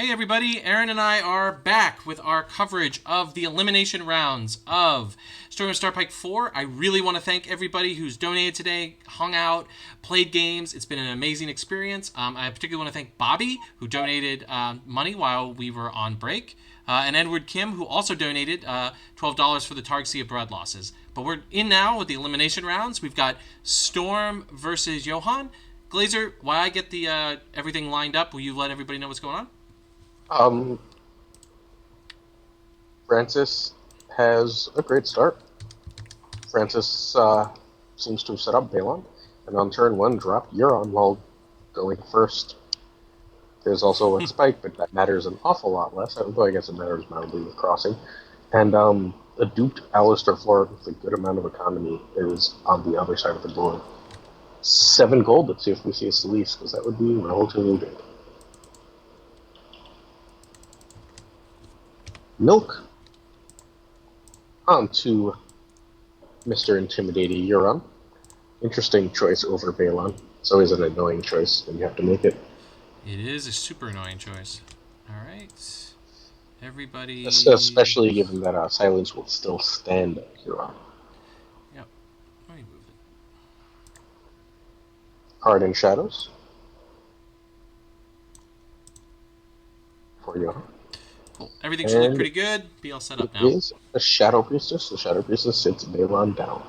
Hey everybody, Aaron and I are back with our coverage of the elimination rounds of Storm and Starpike 4. I really want to thank everybody who's donated today, hung out, played games. It's been an amazing experience. I particularly want to thank Bobby, who donated money while we were on break, and Edward Kim, who also donated $12 for the Targ of Blood losses. But we're in now with the elimination rounds. We've got Storm versus Johan. Glazer, while I get the everything lined up, will you let everybody know what's going on? Um, Francis has a great start. Francis seems to have set up Balon, and on turn one dropped Euron while going first. There's also a spike, but that matters an awful lot less, although I guess it matters mildly with crossing. And a duped Alistair Florent with a good amount of economy is on the other side of the board. 7 gold, let's see if we see a Celeste, because that would be relatively big. Milk on to Mr. Intimidating Euron. Interesting choice over Balon. It's always an annoying choice, and you have to make it. It is a super annoying choice. All right. Everybody. Especially given that silence will still stand Euron. Yep. Let me move it. Hard in Shadows for Euron. Cool. Everything should look pretty good. Be all set up now. It is a Shadow Priestess. The Shadow Priestess sits Balon down.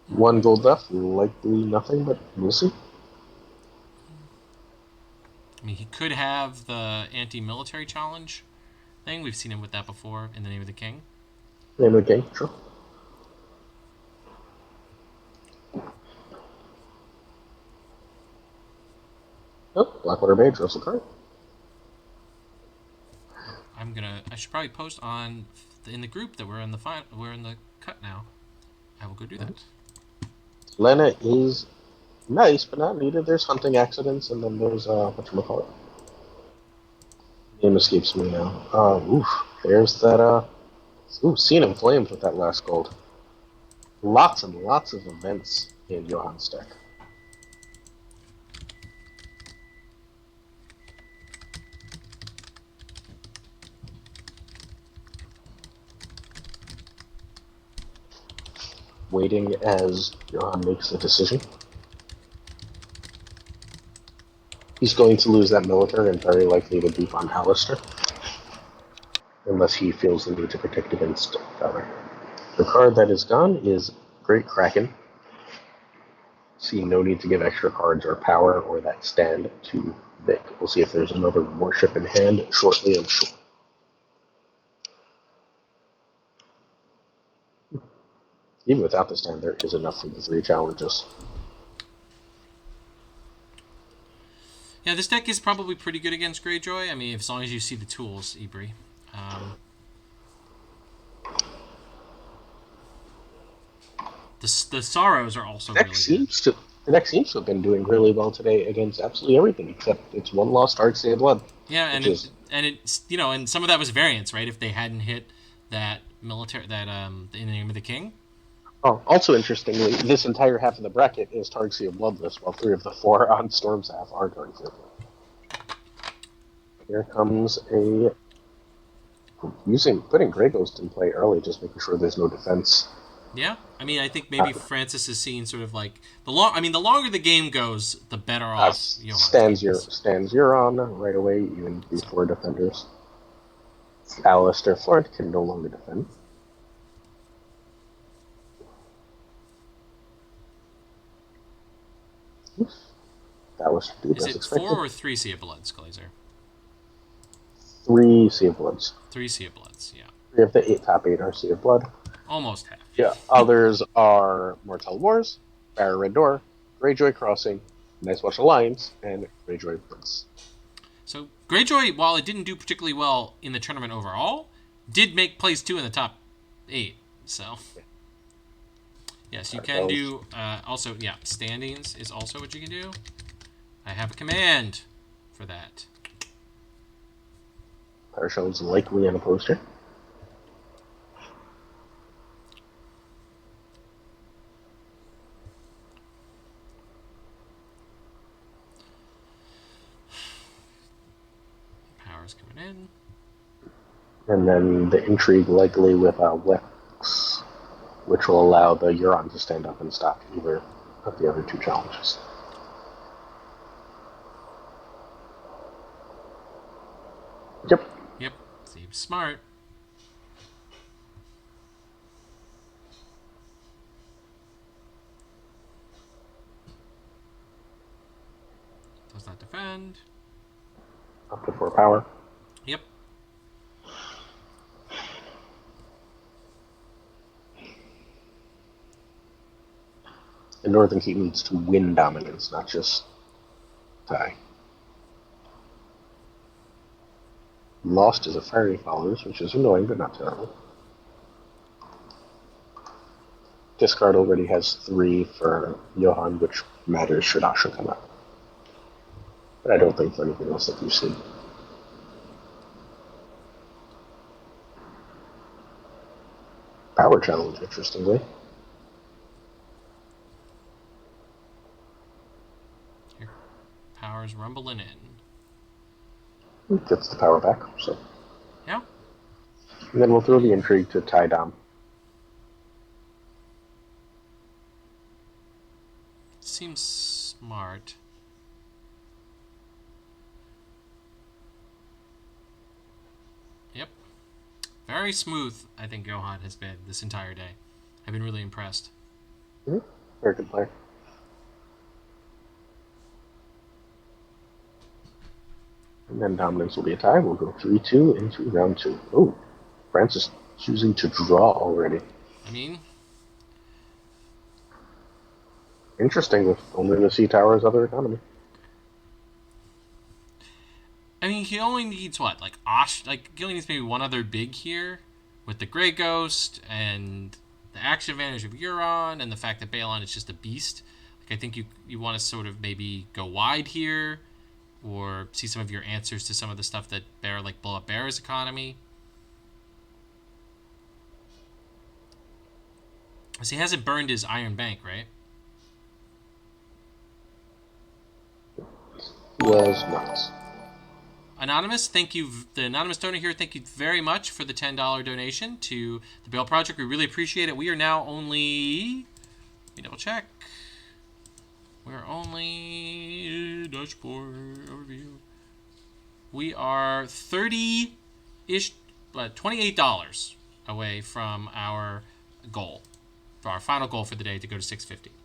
1 gold left, likely nothing, but we'll see. I mean, he could have the anti-military challenge thing. We've seen him with that before in the Name of the King. Name of the game, sure. Oh, Blackwater Mage, Russell Card. I should probably post in the group that we're in the cut now. I will go do that. Lena is nice, but not needed. There's hunting accidents, and then there's whatchamacallit. Name escapes me now. There's that Seen in Flames with that last gold. Lots and lots of events in Johan's deck. Waiting as Johan makes a decision. He's going to lose that military and very likely to beef on Alistair. Unless he feels the need to protect against Valor. The card that is gone is Great Kraken. See no need to give extra cards or power or that stand to Vic. We'll see if there's another warship in hand shortly, I'm sure. Even without the stand, there is enough for the 3 challenges. Yeah, this deck is probably pretty good against Greyjoy. I mean, as long as you see the tools, Ibri. The Sorrows are also really good. The deck seems to have been doing really well today against absolutely everything except its one lost Artsy of Blood. Yeah, and it's and some of that was variance, right? If they hadn't hit that military in the Name of the King. Oh, also interestingly, this entire half of the bracket is Targsy of Bloodless, while 3 of the 4 on Storm's half are going for it. Here comes putting Grey Ghost in play early, just making sure there's no defense. Yeah, I mean, I think maybe Francis is seeing sort of like the longer the game goes, the better off. Stands Euron right away, even before defenders. Alistair Florent can no longer defend. That was Is it expected. 4 or 3 Sea of Bloods, Glazer? 3 Sea of Bloods. 3 Sea of Bloods, yeah. 3 of the top 8 are Sea of Blood. Almost half. Yeah, others are Mortal Wars, Barra Red Door, Greyjoy Crossing, Night's Watch Alliance, and Greyjoy Prince. So Greyjoy, while it didn't do particularly well in the tournament overall, did make place 2 in the top 8. So yes, you can do. Also, yeah, standings is also what you can do. I have a command for that. Parashon's likely in a poster. powers coming in. And then the intrigue likely with Wex, which will allow the Euron to stand up and stop either of the other two challenges. Yep. Yep. Seems smart. Does not defend. Up to 4 power. Yep. And Northern Keep needs to win dominance, not just tie. Lost is a fiery followers, which is annoying, but not terrible. Discard already has 3 for Johan, which matters should Asha come out. But I don't think for anything else that you see. Power challenge, interestingly. Here. Powers rumbling in. Gets the power back, so. Yeah. And then we'll throw the intrigue to tie Dom. Seems smart. Yep. Very smooth, I think Johan has been this entire day. I've been really impressed. Mm-hmm. Very good player. And then dominance will be a tie. We'll go 3-2 into round 2. Oh, Francis choosing to draw already. I mean, interesting with only the Sea Tower's other economy. he only needs what? He only needs maybe one other big here with the Grey Ghost and the action advantage of Euron and the fact that Balon is just a beast. I think you want to sort of maybe go wide here or see some of your answers to some of the stuff that blow up Bear's economy. So he hasn't burned his Iron Bank, right? Was not. Anonymous, thank you. The anonymous donor here, thank you very much for the $10 donation to the Bale Project. We really appreciate it. We are now only... Let me double check. We're only... Dashboard overview. We are 30-ish, but $28 away from our goal. For our final goal for the day to go to 650.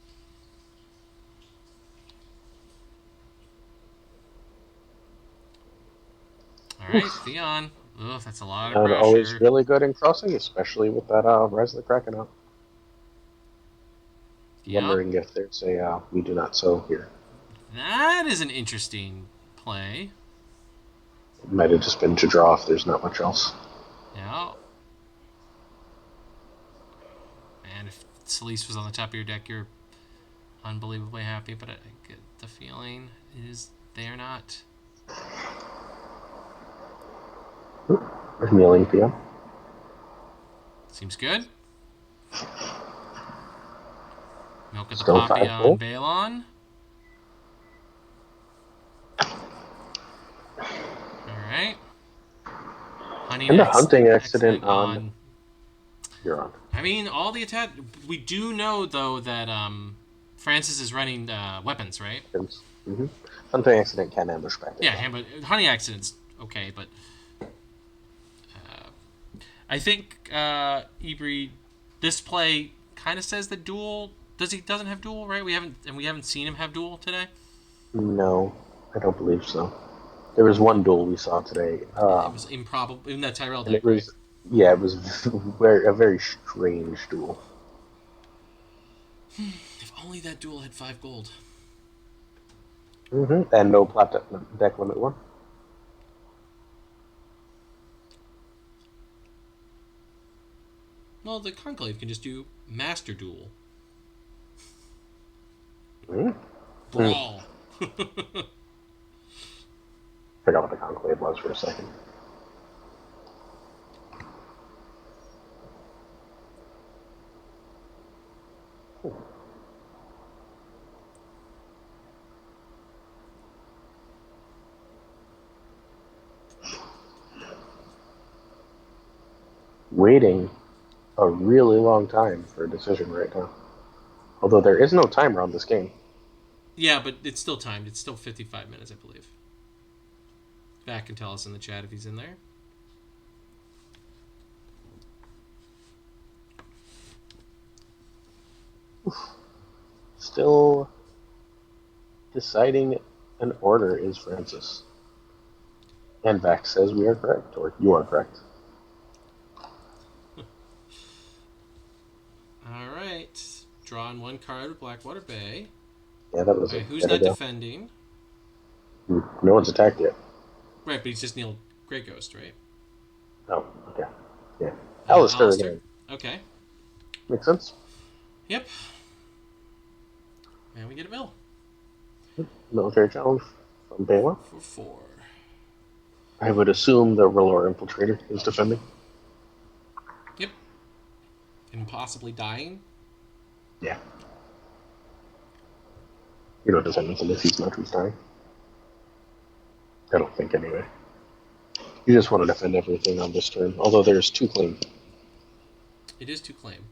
All right, Theon. Ugh, that's a lot of pressure. Always really good in crossing, especially with that Rise of the Kraken out. Yep. Wondering if there's a we do not sow here. That is an interesting play. It might have just been to draw if there's not much else. Yeah. Man, if Celise was on the top of your deck, you're unbelievably happy, but I get the feeling is they're not. Kneeling PM. Seems good. Milk of the Still Poppy on Balon. Alright. Honey and the hunting accident on Euron. I mean, all the attack... We do know, though, that Francis is running weapons, right? Mm-hmm. Hunting accident can ambush back there. Yeah, but honey accident's okay, but... I think Ibri, this play kind of says that Duel doesn't have Duel, right? We haven't seen him have Duel today. No, I don't believe so. There was one duel we saw today. It was improbable in that Tyrell deck. It was, right? Yeah, it was a very strange duel. If only that duel had 5 gold. Mm-hmm. And no plot deck limit 1. Well, the Conclave can just do Master Duel. Brawl. Forgot what the Conclave was for a second. waiting a really long time for a decision right now. Although there is no timer on this game. Yeah, but it's still timed. It's still 55 minutes, I believe. Back can tell us in the chat if he's in there. Still deciding an order is Francis. And Vax says we are correct, or you are correct. All right. Drawing one card with Blackwater Bay. Yeah, that was All a right, who's bit not ago. defending? No one's attacked yet. Right, but he's just Neil Grey Ghost, right? Oh, okay. Yeah. Alistair again. Okay. Makes sense. Yep. And we get a mill. Military challenge from Bela. For 4. I would assume the Relore Infiltrator is defending. Yep. And possibly dying. Yeah. You don't defend anything if he's not who's dying. I don't think, anyway. You just want to defend everything on this turn, although there's 2 claim. It is 2 claim.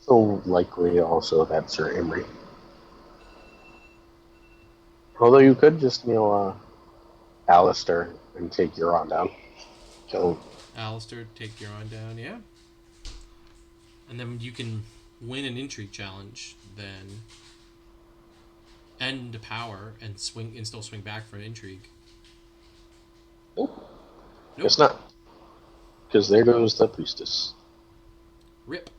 So likely also that Sir Imri. Although you could just kneel Alistair and take Euron down. Kill Alistair, take Euron down, yeah. And then you can win an intrigue challenge, then end power and swing and still swing back for an intrigue. Nope. Guess not. Because there goes the priestess. Rip.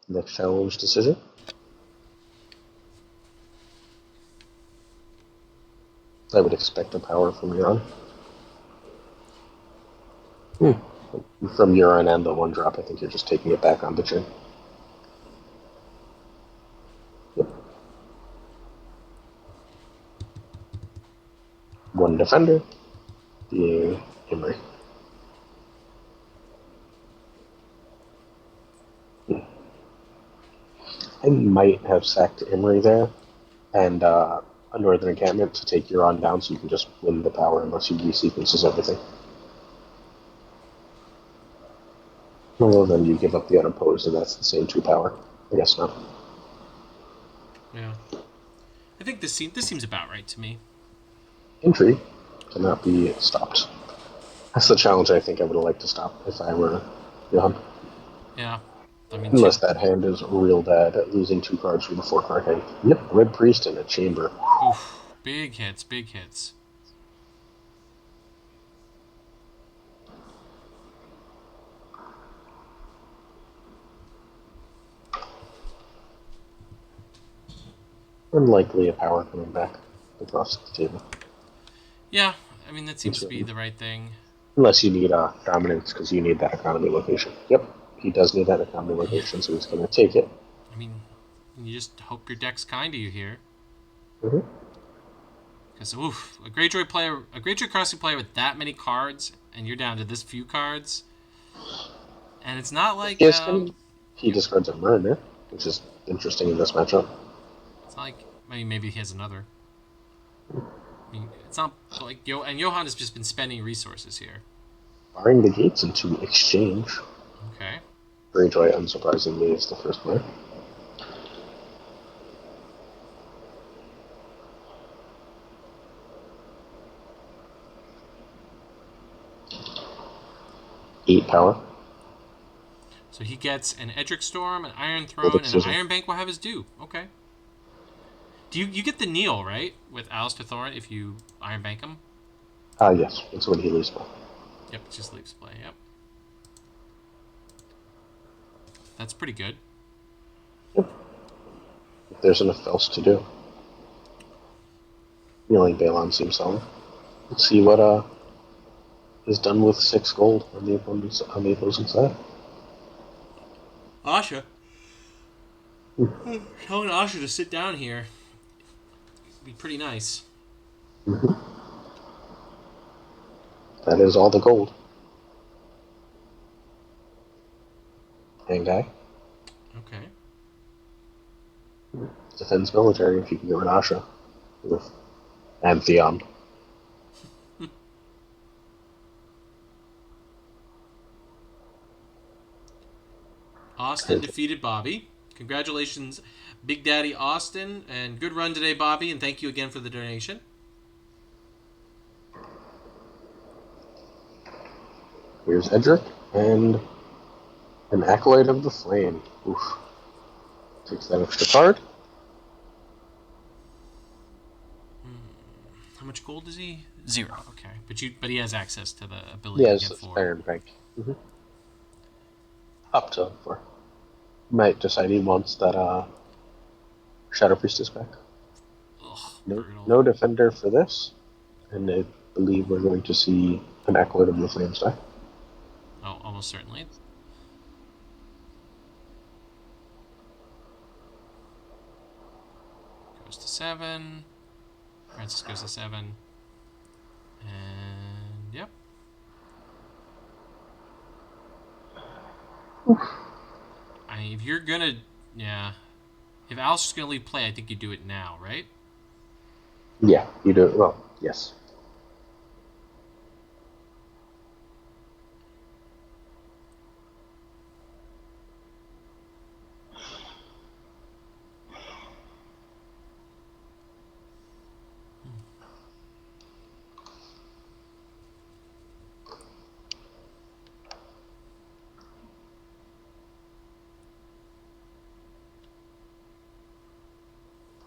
Next challenge decision. I would expect a power from Euron. From Euron and the 1-drop, I think you're just taking it back on the chin. Yep. 1 defender, being Imri. I might have sacked Imri there, and a Northern Encampment to take Euron down so you can just win the power unless he resequences everything. Well, then you give up the unopposed, and that's the same 2 power. I guess not. Yeah. I think this seems about right to me. Intrigue cannot be stopped. That's the challenge I think I would have liked to stop if I were Johan. Yeah. I mean, Unless that hand is real bad at losing 2 cards from the 4-card hand. Yep, Red Priest in a chamber. Oof. Big hits, big hits. Unlikely a power coming back across the table. Yeah, I mean, that seems to be the right thing. Unless you need dominance, because you need that economy location. Yep, he does need that economy location, so he's going to take it. I mean, you just hope your deck's kind to you here. Mm-hmm. Because, oof, a Greyjoy Crossing player with that many cards, and you're down to this few cards. And it's not like... he discards a Mariner, which is interesting in this matchup. It's not like... I mean, maybe he has another. I mean, it's not like... And Johan has just been spending resources here. Barring the gates into exchange. Okay. Greyjoy, unsurprisingly, is the first player. Eight power. So he gets an Edric Storm, an Iron Throne, and an Iron Bank will have his due. Okay. Do you get the kneel, right, with Alistair Thorne if you Iron Bank him? Yes. It's when he leaves play. Yep, it just leaves play, yep. That's pretty good. Yep. If there's enough else to do. Kneeling Balon seems solid. Let's see what is done with 6 gold on the opposing side. Asha. Telling Asha to sit down here would be pretty nice. Mm-hmm. That is all the gold. And guy? Okay. Defends military if you can get rid of Asha. With and Theon. Austin defeated Bobby. Congratulations, Big Daddy Austin, and good run today, Bobby, and thank you again for the donation. Here's Edric and an Acolyte of the Flame. Oof. Takes that extra card. How much gold is he? 0. Okay, but he has access to the ability to Yes, get it's 4. Iron Bank. Up to 4. Might decide he wants that Shadow Priestess back. Ugh, No, brutal. no defender for this, and I believe we're going to see an Acolyte of the Flames die. Oh, almost certainly. Goes to 7. Francis goes to 7. And, yep. If you're gonna, yeah. If Alistair's gonna leave play, I think you do it now, right? Yeah, you do it. Well, yes.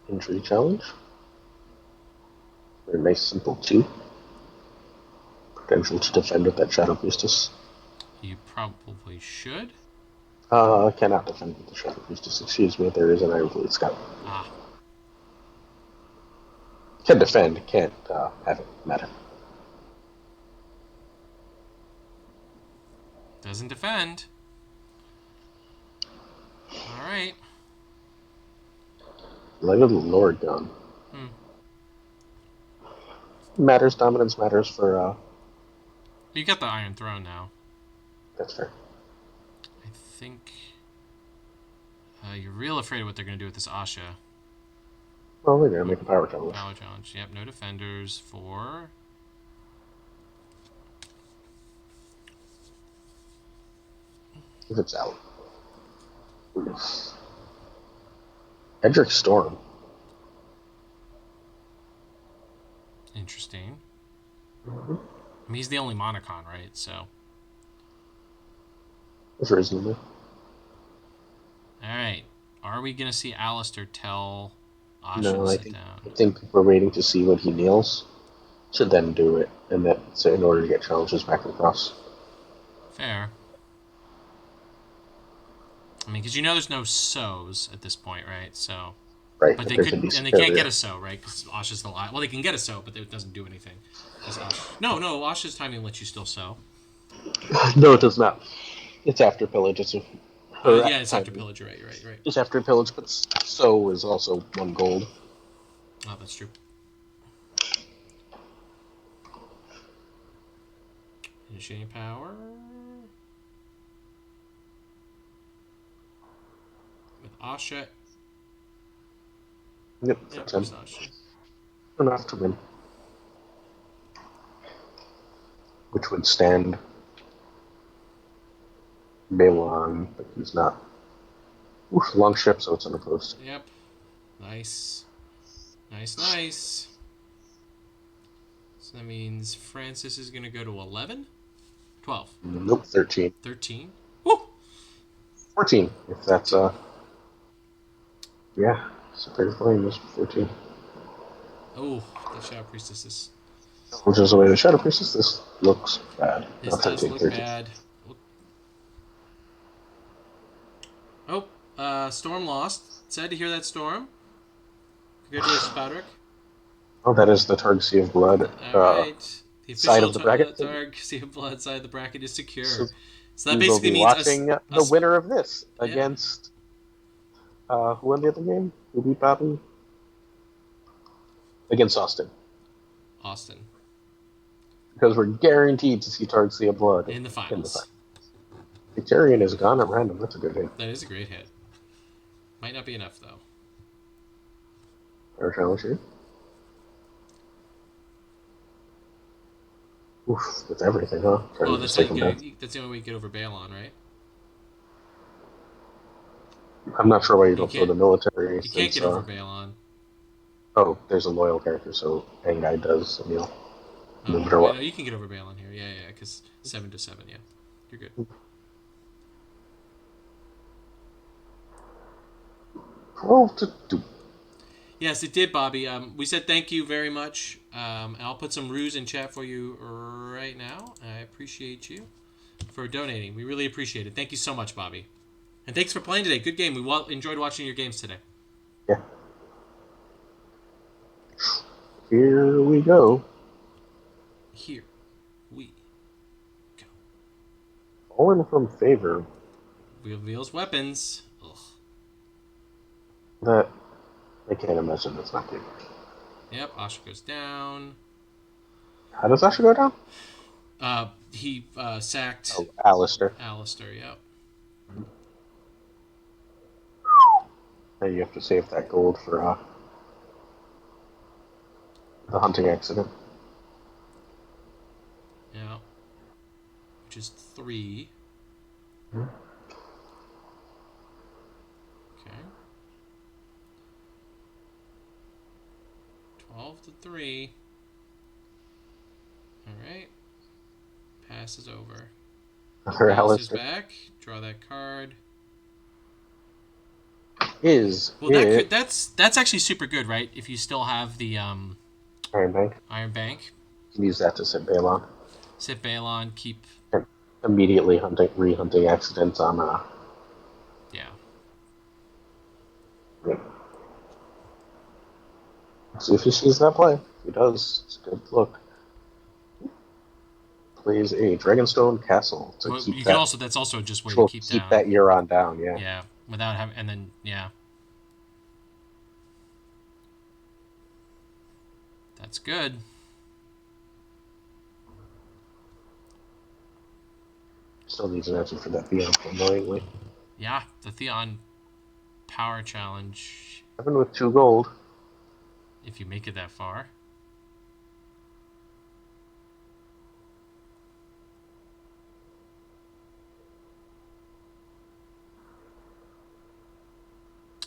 Injury challenge. Very nice, simple 2. Potential to defend with that Shadow Priestess. You probably should. Cannot defend with the Shadow Priestess. Excuse me, there is an Iron Blade Scout. Ah. Can defend, can't have it matter. Doesn't defend. Alright. Light of the Lord gone. Matters, dominance matters for, You got the Iron Throne now. That's fair. I think you're real afraid of what they're going to do with this Asha. Well, they're going to make a power challenge. Power challenge. Yep, no defenders for... If it's out. Edric Storm. Interesting. I mean, he's the only Monocon, right? So... That's reasonable. Alright. Are we going to see Alistair tell Asha No, to I sit down? think we're waiting to see what he nails to then do it, and that's in order to get challenges back across. Fair. I mean, because you know there's no so's at this point, right? So... Right, But they there could, be and they superior. can't get a so, right? Because Asha's the last. Well, they can get a so, but it doesn't do anything. No, Asha's timing lets you still so. No, it does not. It's after pillage. It's Yeah, it's after pillage. Right. It's after pillage, but so is also 1 gold. Oh, that's true. Initiating power with Asha. Yep, Yeah, that's where's Asha? enough to win. Which would stand Balon, but he's not. Oof, long ship, so it's unopposed. Yep. Nice. So that means Francis is going to go to 11? 12? Nope, 13. 13? Woo! 14, if that's, yeah, Superior Flame is 14. Oh, the Shadow Priestesses. Which is the way the Shadow Priestess, this looks bad. This does look bad. Oh, Storm lost. Sad to hear that, Storm. Congratulations, Patrick. Oh, that is the Targ Sea of Blood. Alright. The side official of the bracket. Targ Sea of Blood side of the bracket is secure. So we that will basically be means watching the winner of this against who won the other game? Who beat Bobby? Against Austin. Because we're guaranteed to see Targ Sea of Blood in the finals. Victorian is gone at random. That's a good hit. That is a great hit. Might not be enough, though. Air challenge here. Oof, that's everything, huh? Trying Well, to just take them down. that's the only way you get over Balon, right? I'm not sure why you You don't throw can't. the military You can't since. get over Balon. Oh, there's a loyal character, so Angai does, no Oh, matter wait, no, what. you can get over Balon here. Yeah, yeah, because 7 to 7, yeah. You're good. 12 to 2. Yes, it did, Bobby. We said thank you very much. And I'll put some ruse in chat for you right now. I appreciate you for donating. We really appreciate it. Thank you so much, Bobby. And thanks for playing today. Good game. We enjoyed watching your games today. Yeah. Here we go. Here we go. Fallen from favor. Reveals weapons. Ugh. That I can't imagine that's not good. Yep, Asha goes down. How does Asha go down? He sacked Oh, Alistair. Alistair, yep. Now you have to save that gold for the hunting accident. Yeah. Which is 3. Mm-hmm. Okay. 12 to 3. Alright. Passes over. Another Alistair's Alistair. back. Draw that card. Well, that's actually super good, right? If you still have the Iron Bank? Iron Bank. You can use that to sit Balon. Sit Balon, keep... And immediately re-hunting accidents on... Yeah. Yeah. See if he sees that play. If he does, it's a good look. Plays a Dragonstone Castle to keep you that... can also... That's also just way to keep down. that Euron down, yeah. Yeah, without having... And then, yeah. That's good. Still needs an answer for that Theon, annoyingly. Yeah, the Theon Power Challenge. 7 with 2 gold. If you make it that far.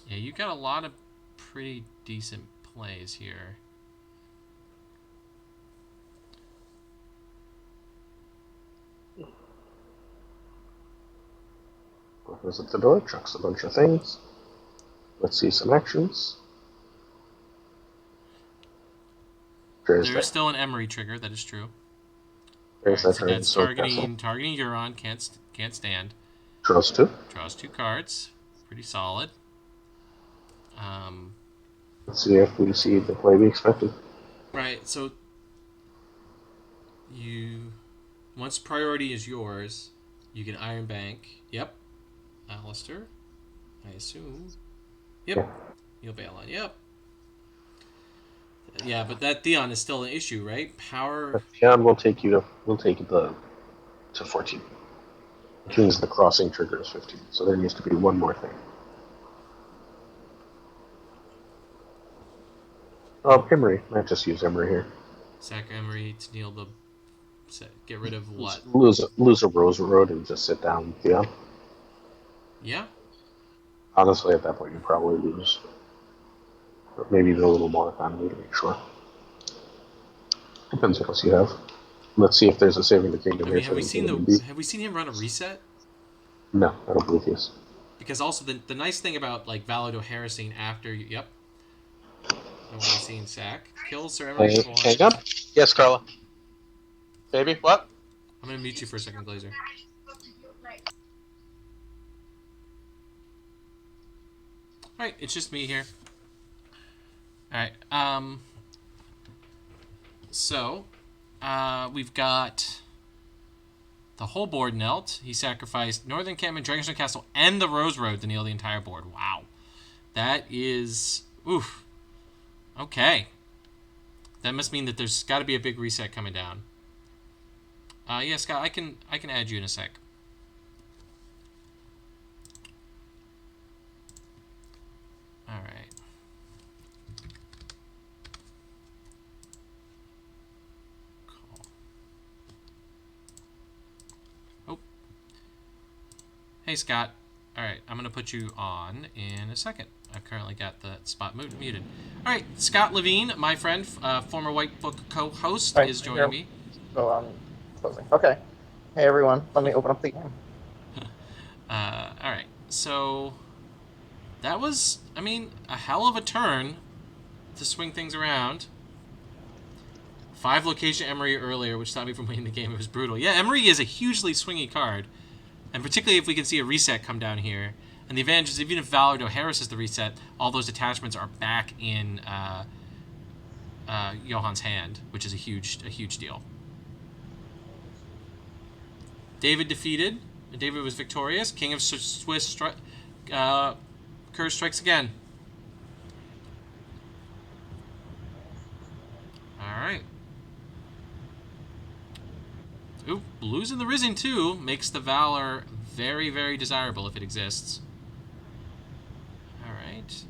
Yeah, you got a lot of pretty decent plays here. Opens up the door, chucks a bunch of things. Let's see some actions. There's still an Emery trigger, that is true. There's Right, so that's targeting Euron, can't stand. Draws 2. Draws 2 cards. Pretty solid. Let's see if we see the play we expected. Right, so once priority is yours, you can Iron Bank. Yep. Alistair, I assume. Yep. Yeah. You'll bail on. Yep. Yeah, but that Theon is still an issue, right? Power. Theon will take it to 14. Which means the crossing trigger is 15. So there needs to be one more thing. Emery. Might just use Emery here. Sack Emery to kneel the... Get rid of what? Lose a Rose Road and just sit down Theon. Yeah? Honestly, at that point, you probably lose. But maybe do a little more economy to make sure. Depends what else you have. Let's see if there's a Saving the Kingdom here. Have we seen him run a reset? No, I don't believe he is. Because also the nice thing about like Valado Harrison after yep. And what we've seen sack. Kills Sir Emery. Hang on. Yes, Carla. Baby, what? I'm gonna mute you for a second, Glazer. Alright, it's just me here. Alright, so we've got the whole board knelt. He sacrificed Northern Encampment, Dragonstone Castle, and the Rose Road to kneel the entire board. Wow. That is... Oof. Okay. That must mean that there's got to be a big reset coming down. Yeah, Scott, I can add you in a sec. Hey, Scott. All right, I'm going to put you on in a second. I've currently got the spot muted. All right, Scott Levine, my friend, former White Book co-host, All right, is joining here. me. So closing. Okay. Hey everyone, let me open up the game. All right, so that was, I mean, a hell of a turn to swing things around. 5 location Emery earlier, which stopped me from winning the game. It was brutal. Yeah, Emery is a hugely swingy card, and particularly if we can see a reset come down here. And the advantage is even if Valor Harris is the reset, all those attachments are back in Johan's hand, which is a huge deal. David defeated. David was victorious. King of Swiss Curse strikes again. All right. Ooh, blues in the Rising too makes the Valor very desirable if it exists. All right.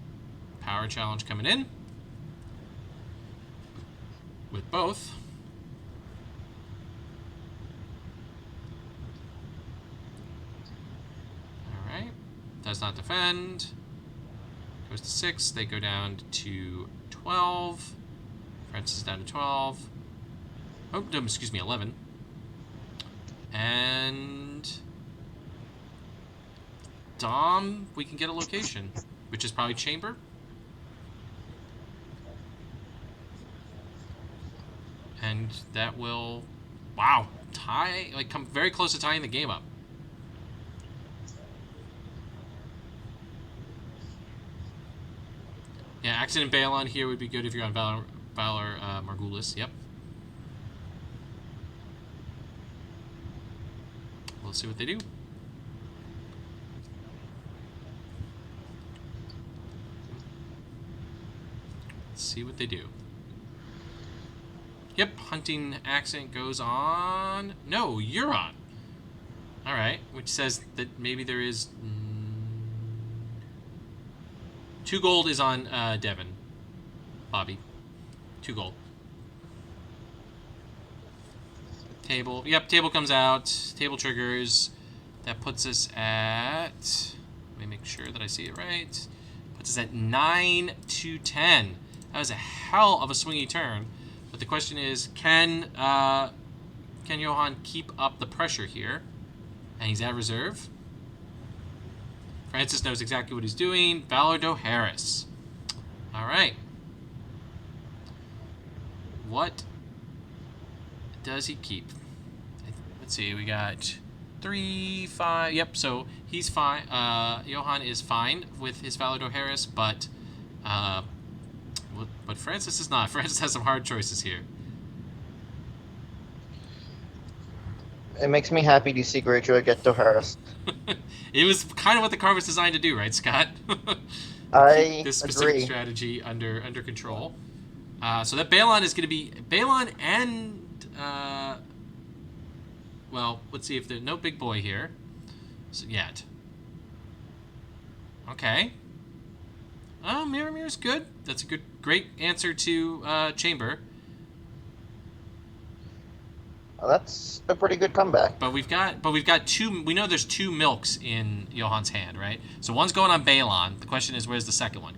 Power challenge coming in. With both. All right. Does not defend. Goes to 6. They go down to 12. Francis is down to 12. Oh, excuse me, 11. And Dom, we can get a location, which is probably Chamber. And that will, wow, tie, like come very close to tying the game up. Yeah, Accident Balon here would be good if you're on Valor Margulis. Yep. We'll see what they do. Let's see what they do. Yep, hunting accent goes on. No, you're on. All right, which says that maybe there is 2 gold is on Devin. Bobby, 2 gold. Table. Yep, table comes out. Table triggers. That puts us at. Let me make sure that I see it right. Puts us at 9 to 10. That was a hell of a swingy turn. But the question is, can Johan keep up the pressure here? And he's at reserve. Francis knows exactly what he's doing. Valor Harris. All right. What does he keep? Let's see. We got 3, 5. Yep. So he's fine. Johan is fine with his Valor Harris, but Francis is not. Francis has some hard choices here. It makes me happy to see Greyjoy get to Harris. It was kind of what the card was designed to do, right, Scott? To keep I this specific agree. strategy under control. So that Balon is going to be Balon and well, let's see if there's no big boy here yet. Okay. Miramir's good. That's a great answer to Chamber. Well, that's a pretty good comeback. But we've got 2. We know there's 2 milks in Johan's hand, right? So one's going on Balon. The question is, where's the second one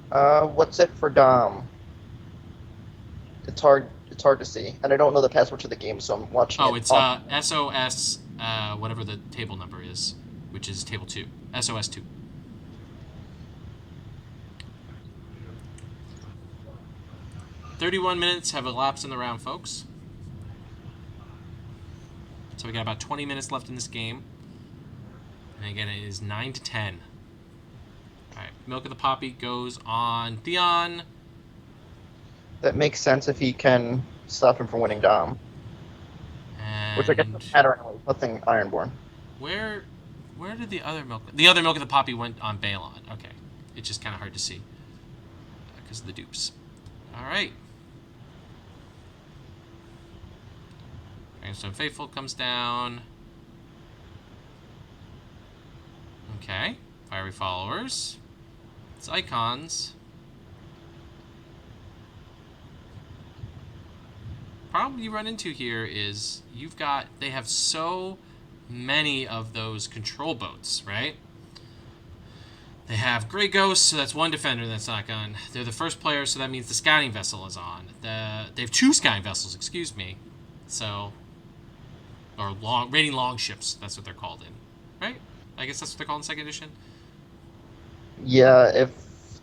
go? What's it for Dom? It's hard to see, and I don't know the password to the game, so I'm watching. Oh, it's SOS whatever the table number is, which is table 2. SOS 2. "31 minutes have elapsed in the round, folks. So we got about 20 minutes left in this game. And again, it is 9 to 10. All right, Milk of the Poppy goes on Theon. That makes sense if he can stop him from winning Dom. Which I guess And doesn't matter anyway. Nothing Ironborn. where did the other milk? The other Milk of the Poppy went on Balon. Okay, it's just kind of hard to see because of the dupes. All right. Dragonstone Faithful comes down. Okay. Fiery Followers. It's icons. Problem you run into here is they have so many of those control boats, right? They have Grey Ghost, so that's one defender that's not gone. They're the first player, so that means the scouting vessel is on. They have 2 scouting vessels, excuse me. So, or raiding longships, that's what they're called in, right? I guess that's what they're called in second edition. Yeah, if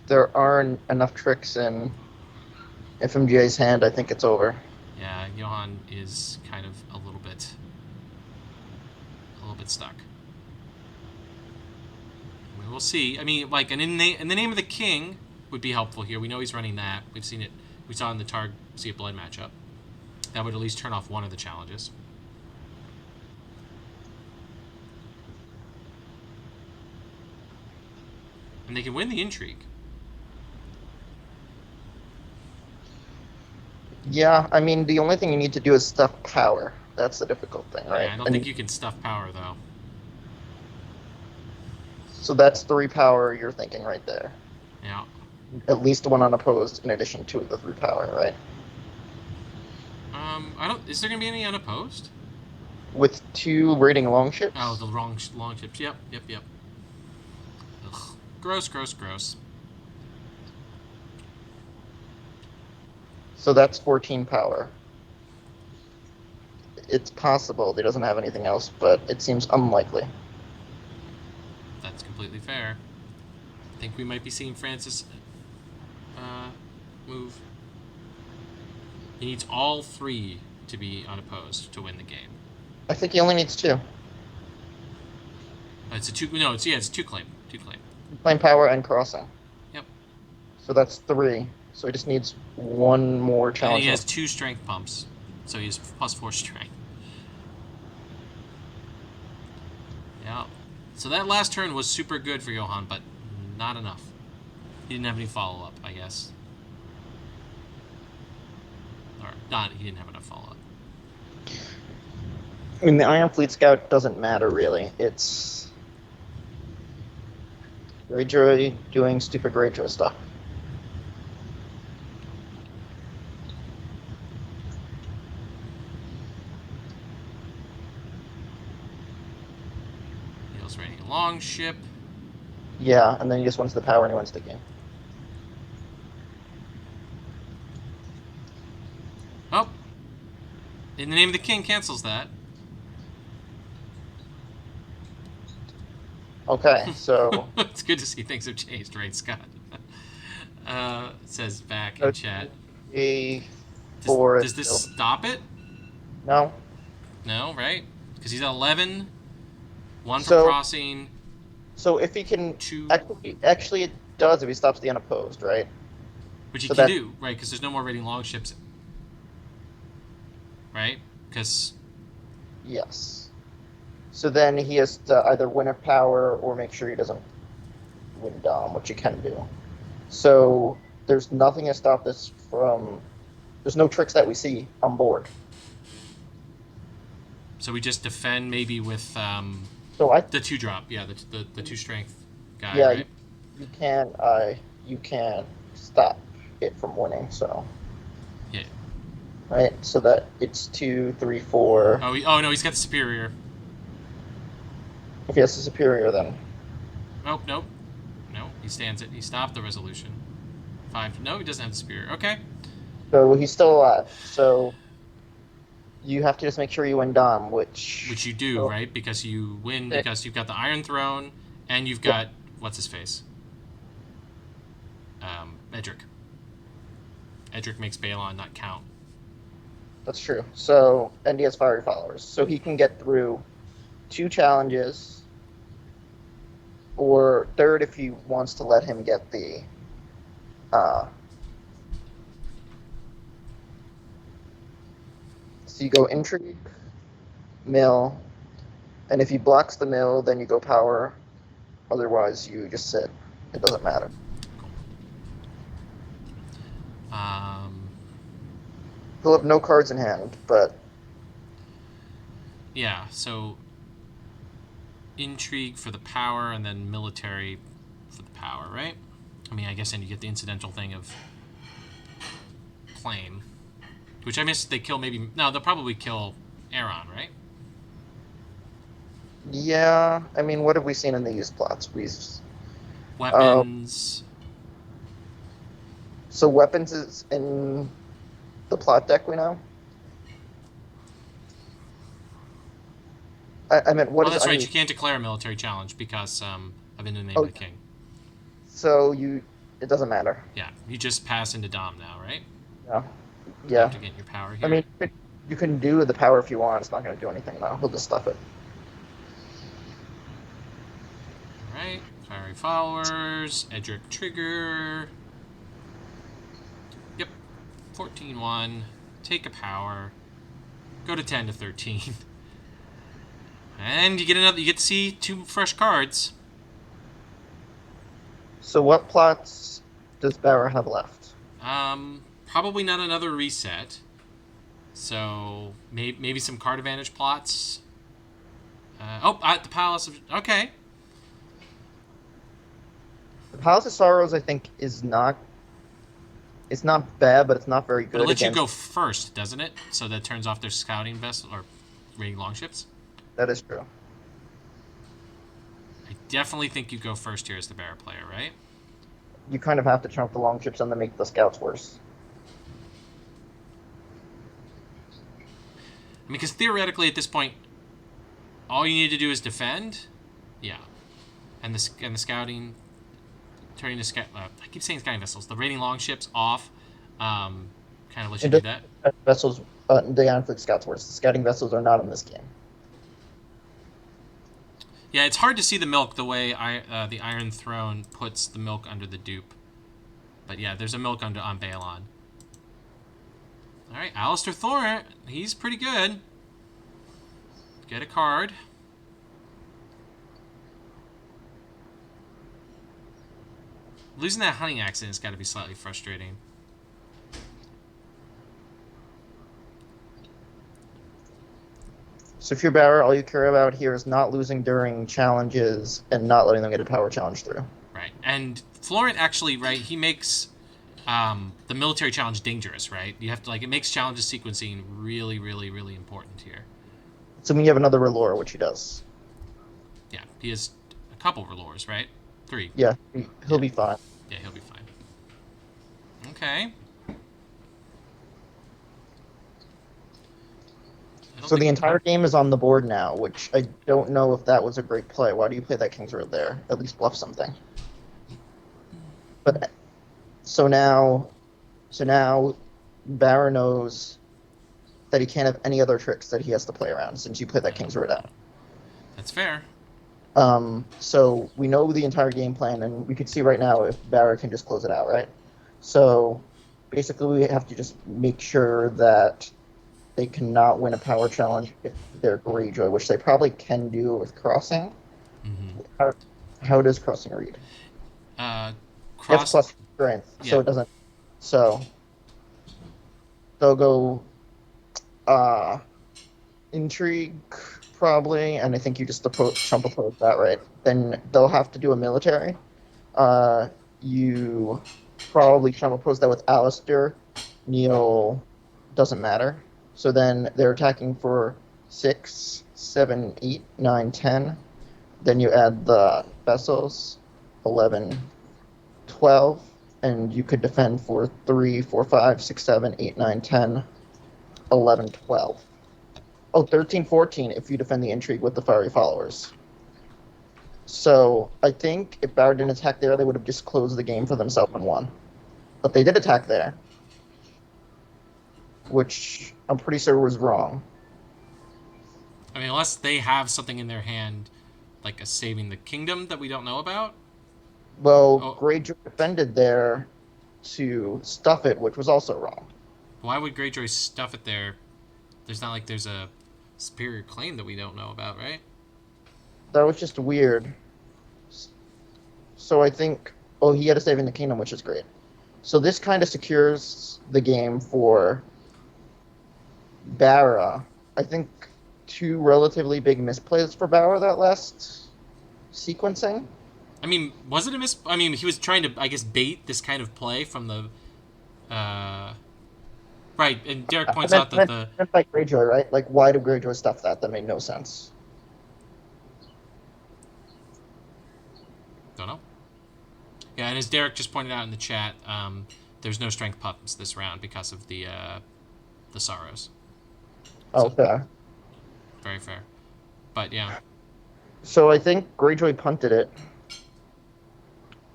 there aren't enough tricks in FMGA's hand, I think it's over. Yeah, Johan is kind of a little bit stuck. We'll see. I mean, like, in the name of the king would be helpful here. We know he's running that. We've seen it. We saw it in the Targ Sea of Blood matchup. That would at least turn off one of the challenges. And they can win the intrigue. Yeah, I mean, the only thing you need to do is stuff power. That's the difficult thing, right? Yeah, I don't think you can stuff power, though. So that's 3 power you're thinking right there. Yeah. At least 1 unopposed in addition to the 3 power, right? I don't. Is there gonna be any unopposed? With 2 raiding longships? Oh, the longships. Yep. Ugh. Gross. So that's 14 power. It's possible he doesn't have anything else, but it seems unlikely. That's completely fair. I think we might be seeing Francis move. He needs all 3 to be unopposed to win the game. I think he only needs 2. It's a 2. No, it's a 2 claim. 2 claim. Plain power and crossing. Yep. So that's 3. So he just needs 1 more challenge. And he has 2 strength pumps, so he has +4 strength. Yeah. So that last turn was super good for Johan, but not enough. He didn't have any follow-up, I guess. Or not, he didn't have enough follow-up. I mean, the Iron Fleet Scout doesn't matter, really. It's Greyjoy doing stupid Greyjoy stuff. Neil's raiding a longship. Yeah, and then he just wins the power and he wins the game. Oh. In the name of the king cancels that. Okay, so... It's good to see things have changed, right, Scott? Says back in chat. Does this stop it? No. No, right? Because he's at 11. 1 for crossing. So if he can... 2. Actually, it does if he stops the unopposed, right? Which he can do, right? Because there's no more raiding longships. Right? Because... Yes. So then he has to either win a power or make sure he doesn't win Dom, which he can do. So there's nothing to stop this from... There's no tricks that we see on board. So we just defend maybe with So the 2 drop. Yeah, the 2 strength guy, yeah, right? you can't stop it from winning, so... Yeah. Right? So that it's 2, 3, 4... Oh, no, he's got the superior. If he has the superior, then... Nope. No, he stands it. He stopped the resolution. 5. No, he doesn't have the superior. Okay. So he's still alive. So you have to just make sure you win Dom, which you do, right? Because you win because you've got the Iron Throne and you've got what's his face? Edric. Edric makes Balon not count. That's true. So and he has fiery followers, so he can get through 2 challenges, or 3rd if he wants to let him get the. So you go intrigue, mill, and if he blocks the mill, then you go power. Otherwise, you just sit. It doesn't matter. He'll have no cards in hand, but... Yeah, so... Intrigue for the power, and then military for the power, right? I mean, I guess then you get the incidental thing of... Claim. Which I missed, they kill maybe... No, they'll probably kill Aaron, right? Yeah, I mean, what have we seen in these plots? Uh, Weapons. so weapons is in the plot deck we know. I meant, what Oh, is that's right. You unused? can't declare a military challenge because of in the name Oh, of the king. so it doesn't matter. Yeah, you just pass into Dom now, right? Yeah, yeah. After getting your power I here. mean, you can do the power if you want. It's not going to do anything though. He'll just stuff it. All right. Fiery followers. Edric trigger. Yep. 14-1. Take a power. Go to 10 to 13. And you get another. You get to see 2 fresh cards. So what plots does Barra have left? Probably not another reset. So maybe some card advantage plots. At the Palace of. Okay. The Palace of Sorrows, I think, is not. It's not bad, but it's not very But it good lets you against. go first, doesn't it? So that turns off their scouting vessel or raiding longships. That is true. I definitely think you go first here as the bear player, right? You kind of have to trump the long ships and then make the scouts worse. I mean, because theoretically at this point, all you need to do is defend. Yeah, and the scouting, turning the scout. I keep saying scouting vessels. The raiding longships off. Kind of lets you It do does that. vessels. They inflict scouts worse. The scouting vessels are not in this game. Yeah, it's hard to see the milk the way the Iron Throne puts the milk under the dupe. But yeah, there's a milk on Balon. All right, Alistair Thorne. He's pretty good. Get a card. Losing that hunting accident has got to be slightly frustrating. So if you're Barra, all you care about here is not losing during challenges and not letting them get a power challenge through. Right. And Florent actually, right, he makes the military challenge dangerous, right? You have to, like, it makes challenges sequencing really, really, really important here. So when you have another Relore, which he does. Yeah, he has a couple Relores, right? 3. Yeah, he'll Yeah. be fine. Yeah, he'll be fine. Okay. So the entire game is on the board now, which I don't know if that was a great play. Why do you play that King's Road there? At least bluff something. But so now Barra knows that he can't have any other tricks that he has to play around since you played that King's Road out. That's fair. So we know the entire game plan, and we could see right now if Barra can just close it out, right? So basically, we have to just make sure that they cannot win a power challenge if they're Greyjoy, which they probably can do with Crossing. Mm-hmm. How does Crossing read? Cross. Plus strength, Yeah. so it doesn't. So they'll go intrigue probably, and I think you just trump oppose that, right? Then they'll have to do a military. You probably trump oppose that with Alistair. Neil doesn't matter. So then they're attacking for 6, 7, 8, 9, 10. Then you add the vessels, 11, 12, and you could defend for 3, 4, 5, 6, 7, 8, 9, 10, 11, 12. Oh, 13, 14 if you defend the intrigue with the fiery followers. So I think if Barra didn't attack there, they would have just closed the game for themselves and won. But they did attack there, which I'm pretty sure was wrong. I mean, unless they have something in their hand, like a saving the kingdom that we don't know about. Well, Greyjoy defended there to stuff it, which was also wrong. Why would Greyjoy stuff it there? There's not like there's a superior claim that we don't know about, right? That was just weird. So I think, oh, he had a saving the kingdom, which is great. So this kind of secures the game for Barra. I think 2 relatively big misplays for Barra that last sequencing. I mean, was it a miss? I mean, he was trying to, I guess, bait this kind of play from the. Right, and Derek points out that the. Like Greyjoy, right? Like, why did Greyjoy stuff that? That made no sense. Yeah, and as Derek just pointed out in the chat, there's no strength pups this round because of the sorrows. So, Okay. very fair. But yeah. So I think Greyjoy punted it.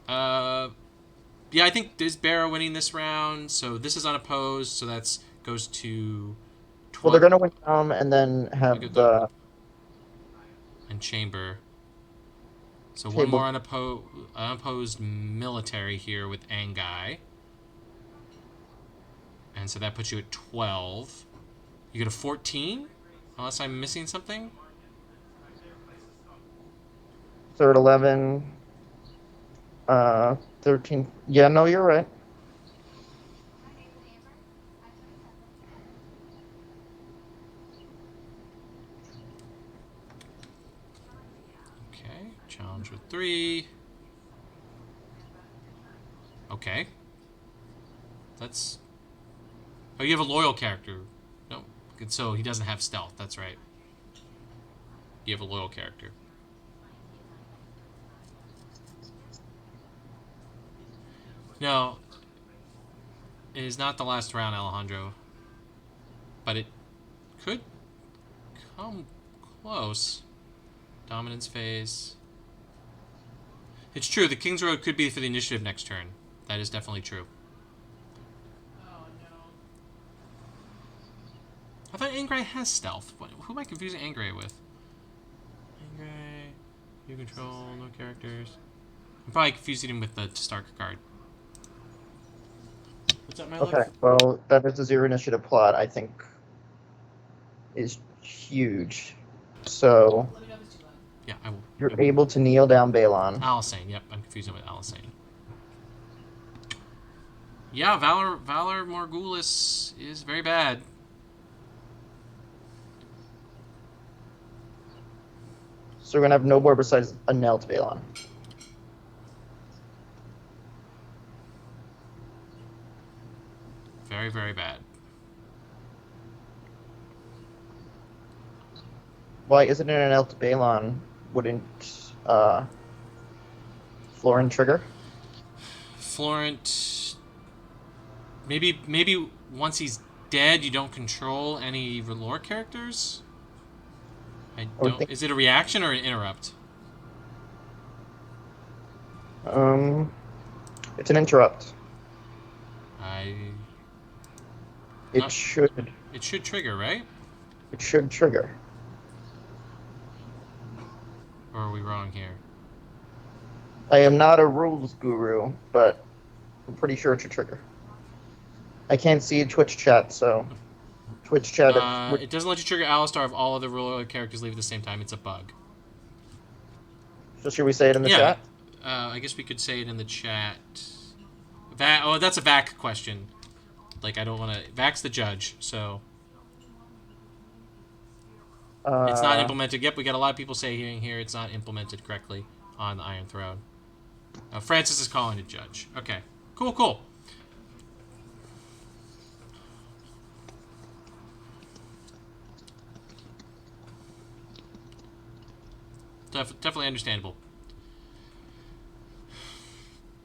Yeah, I think there's Barrow winning this round, so this is unopposed, so that's goes to 12. Well, they're gonna win and then have the and Chamber. So one table. more unopposed military here with Angai. And so that puts you at 12. You go to 14? Unless I'm missing something? Third 11, 13. Yeah, no, you're right. Okay, challenge with 3. Okay. That's... Oh, you have a loyal character. No, so he doesn't have stealth, that's right. You have a loyal character. No, it is not the last round, Alejandro. But it could come close. Dominance phase. It's true, the King's Road could be for the initiative next turn. That is definitely true. I thought Angray has stealth. Who am I confusing Angray with? Angray, you control, no characters. I'm probably confusing him with the Stark card. What's up, my love? Okay, well, that is a zero initiative plot, I think, is huge. So Yeah, I will. you're able to kneel down Balon. Alisane, yep, I'm confusing him with Alisane. Yeah, Valor Morghulis is very bad. So we're gonna have no more besides a knelt Balon. Very, very bad. Why isn't it an knelt Balon? Wouldn't Florin trigger? Florent... Maybe once he's dead, you don't control any lore characters? Is it a reaction or an interrupt? It's an interrupt. It should trigger, right? It should trigger. Or are we wrong here? I am not a rules guru, but I'm pretty sure it should trigger. I can't see Twitch chat, so Twitch chat. It doesn't let you trigger Alistar if all other roller characters leave at the same time. It's a bug. So should we say it in the chat? I guess we could say it in the chat. That's a VAC question. Like, I don't want to... VAC's the judge, so... it's not implemented. Yep, we got a lot of people saying here it's not implemented correctly on the Iron Throne. Francis is calling it judge. Okay. Cool. Definitely understandable.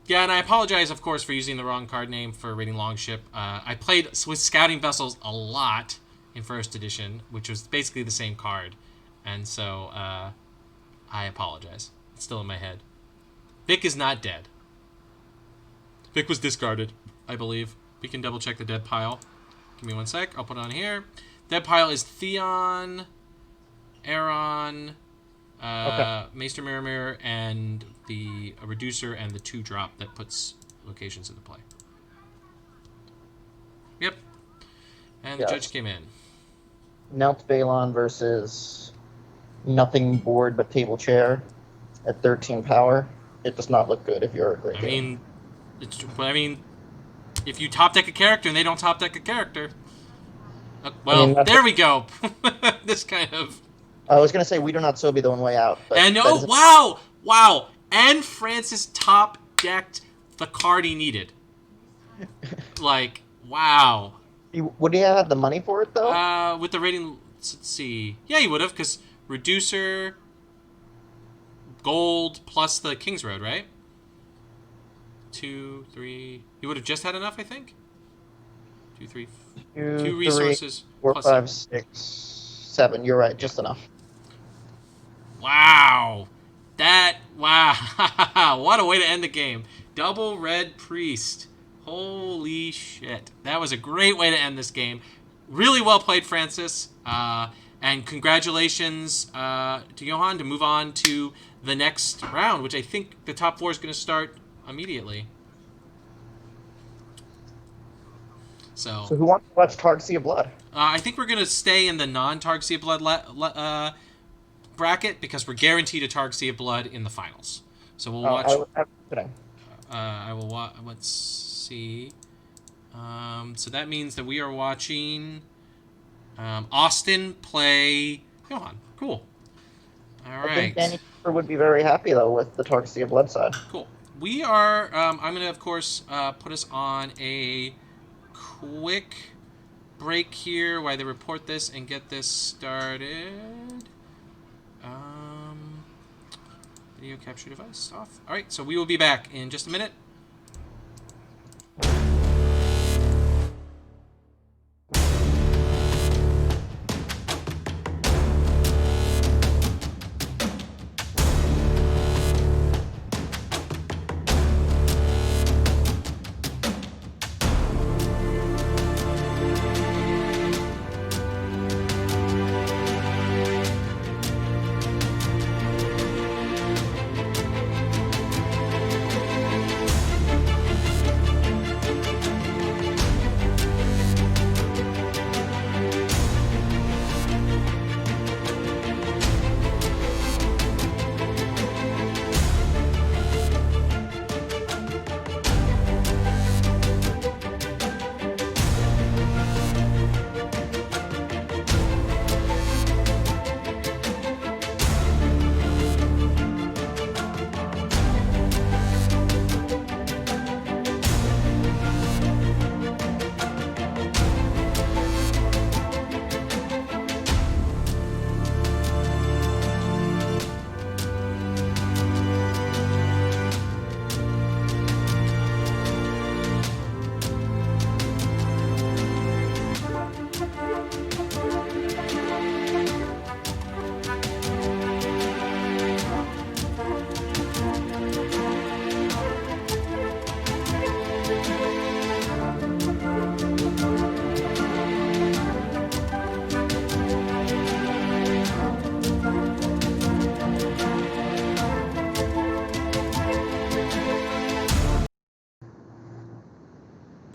Yeah, and I apologize, of course, for using the wrong card name for Raiding Longship. I played with Scouting Vessels a lot in First Edition, which was basically the same card. And so, I apologize. It's still in my head. Vic is not dead. Vic was discarded, I believe. We can double-check the dead pile. Give me one sec. I'll put it on here. Dead pile is Theon, Aaron... Maester Miramir, and the Reducer, and the 2-drop that puts locations into play. Yep. And the judge came in. Knelt Balon versus nothing board but table chair at 13 power. It does not look good if you're a great game. If you top deck a character and they don't top deck a character... there we go. This kind of... I was going to say, we do not so be the one way out. But and wow! And Francis top decked the card he needed. Like, wow. Would he have had the money for it, though? With the rating, let's see. Yeah, he would have, because Reducer, gold, plus the King's Road, right? 2, 3. He would have just had enough, I think. 2, 3. 2, 2 3, resources 4, plus 5, 6, 7. You're right, yeah. just enough. Wow. Wow. What a way to end the game. Double red priest. Holy shit. That was a great way to end this game. Really well played, Francis. And congratulations to Johan to move on to the next round, which I think the top 4 is going to start immediately. So So who wants to watch Targsy Blood? I think we're going to stay in the non-Targ Blood bracket because we're guaranteed a Targ Blood in the finals. So we'll watch. I kidding. I will watch. Let's see. So that means that we are watching Austin play Johan. Cool. All right. I think Danny Cooper would be very happy, though, with the Targsy Blood side. Cool. We are. I'm going to, of course, put us on a quick break here while they report this and get this started. Video capture device off. All right, so we will be back in just a minute.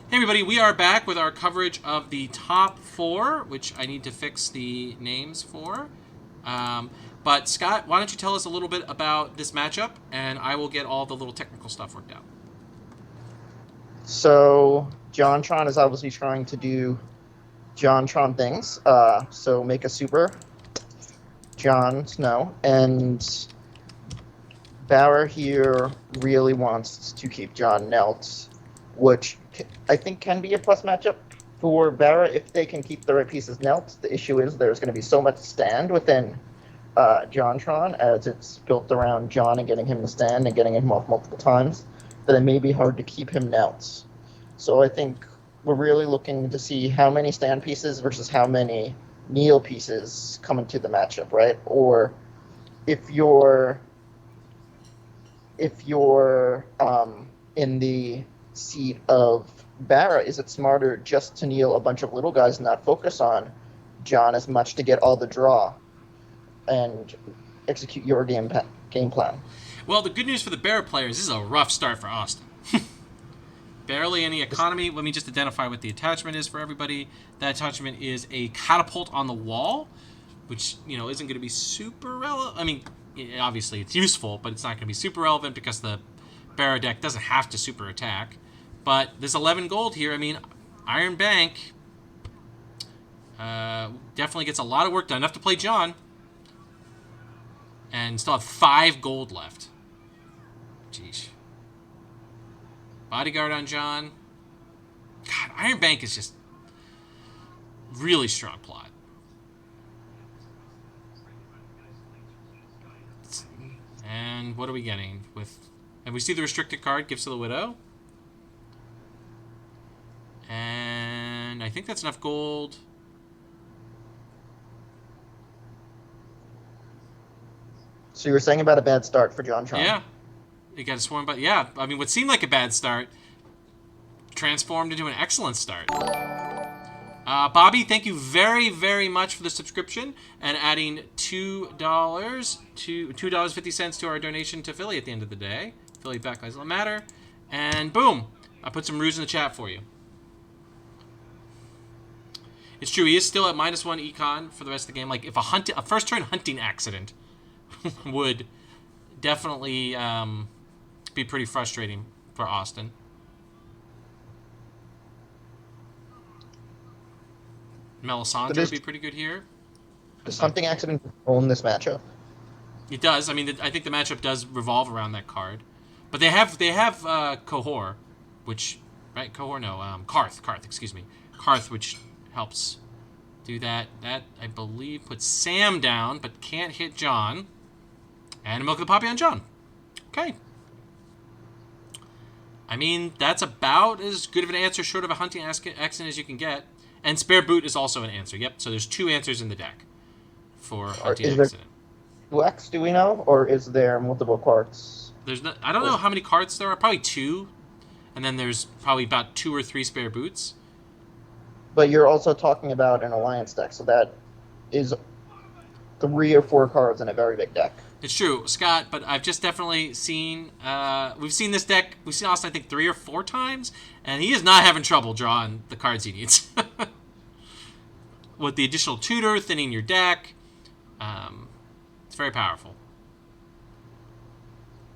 Hey everybody, we are back with our coverage of the top 4, which I need to fix the names for. But Scott, why don't you tell us a little bit about this matchup, and I will get all the little technical stuff worked out. So JonTron is obviously trying to do JonTron things. So make a super Jon Snow, and Bauer here really wants to keep John Nelt, which I think can be a plus matchup for Bauer if they can keep the right pieces Nelt. The issue is there's going to be so much stand within JonTron as it's built around John and getting him to stand and getting him off multiple times that it may be hard to keep him Nelt. So I think we're really looking to see how many stand pieces versus how many kneel pieces come into the matchup, right? Or if you're in the seat of Barra, is it smarter just to kneel a bunch of little guys and not focus on John as much to get all the draw and execute your game plan? Well, the good news for the Bear players, this is a rough start for Austin. Barely any economy. Let me just identify what the attachment is for everybody. That attachment is a catapult on the wall, which, isn't going to be super relevant. I mean, obviously it's useful, but it's not going to be super relevant because the Barra deck doesn't have to super attack. But there's 11 gold here. I mean, Iron Bank definitely gets a lot of work done. Enough to play John. And still have 5 gold left. Jeez. Bodyguard on John. God, Iron Bank is just really strong plot. And what are we getting with And we see the restricted card, Gifts of the Widow. And I think that's enough gold. So you were saying about a bad start for John Tron. Yeah. It got swarmed by... Yeah, I mean, what seemed like a bad start transformed into an excellent start. Bobby, thank you very, very much for the subscription and adding $2 to $2.50 to our donation to Philly at the end of the day. Philly Black Lives Matter. And boom, I put some ruse in the chat for you. It's true, he is still at -1 econ for the rest of the game. Like, if a first turn hunting accident would definitely be pretty frustrating for Austin. Melisandre would be pretty good here. Does hunting accident own this matchup? It does. I mean, I think the matchup does revolve around that card. But they have Cohor, which... Right? Cohor? No. Karth, excuse me. Karth, which helps do that. That, I believe, puts Sam down, but can't hit John. And a Milk of the Poppy on John. Okay. I mean, that's about as good of an answer short of a hunting accident as you can get. And Spare Boot is also an answer. Yep, so there's 2 answers in the deck for hunting accident. Flex, do we know? Or is there multiple cards? There's no, I don't know how many cards there are. Probably 2. And then there's probably about 2 or 3 Spare Boots. But you're also talking about an alliance deck, so that is 3 or 4 cards in a very big deck. It's true, Scott, but I've just definitely seen... we've seen this deck... We've seen Austin, I think, 3 or 4 times, and he is not having trouble drawing the cards he needs. With the additional tutor, thinning your deck, it's very powerful.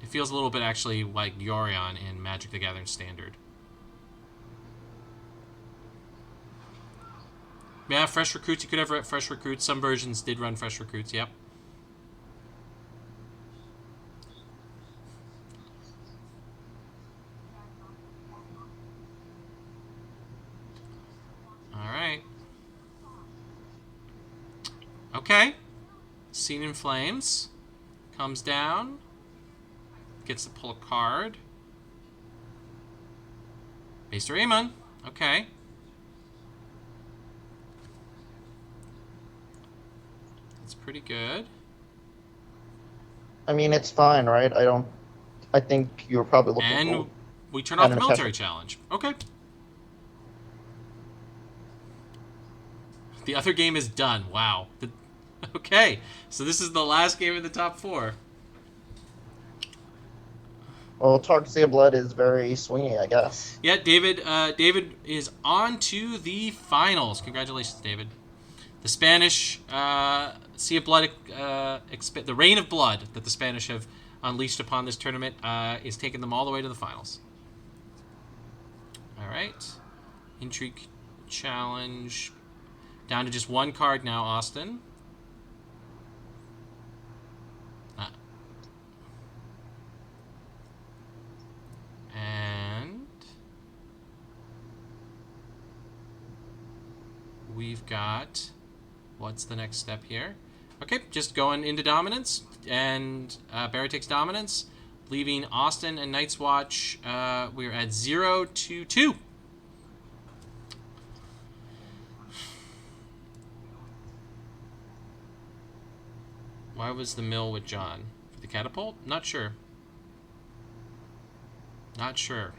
It feels a little bit, actually, like Yorion in Magic the Gathering Standard. Yeah, fresh recruits. You could have fresh recruits. Some versions did run fresh recruits, yep. Alright. Okay. Scene in Flames. Comes down. Gets to pull a card. Maester Aemon. Okay. That's pretty good. I mean, it's fine, right? I think you're probably looking and for... we turn off the military challenge. Okay. The other game is done. Wow. Okay. So this is the last game in the top 4. Well, Tarxia Blood is very swingy, I guess. Yeah, David is on to the finals. Congratulations, David. The Spanish Sea of Blood, the Rain of Blood that the Spanish have unleashed upon this tournament is taking them all the way to the finals. All right. Intrigue challenge. Down to just 1 card now, Austin. And we've got... What's the next step here? Okay, just going into dominance. And Barry takes dominance, leaving Austin and Night's Watch. We're at 0-2. Why was the mill with John? For the catapult? Not sure. Not sure.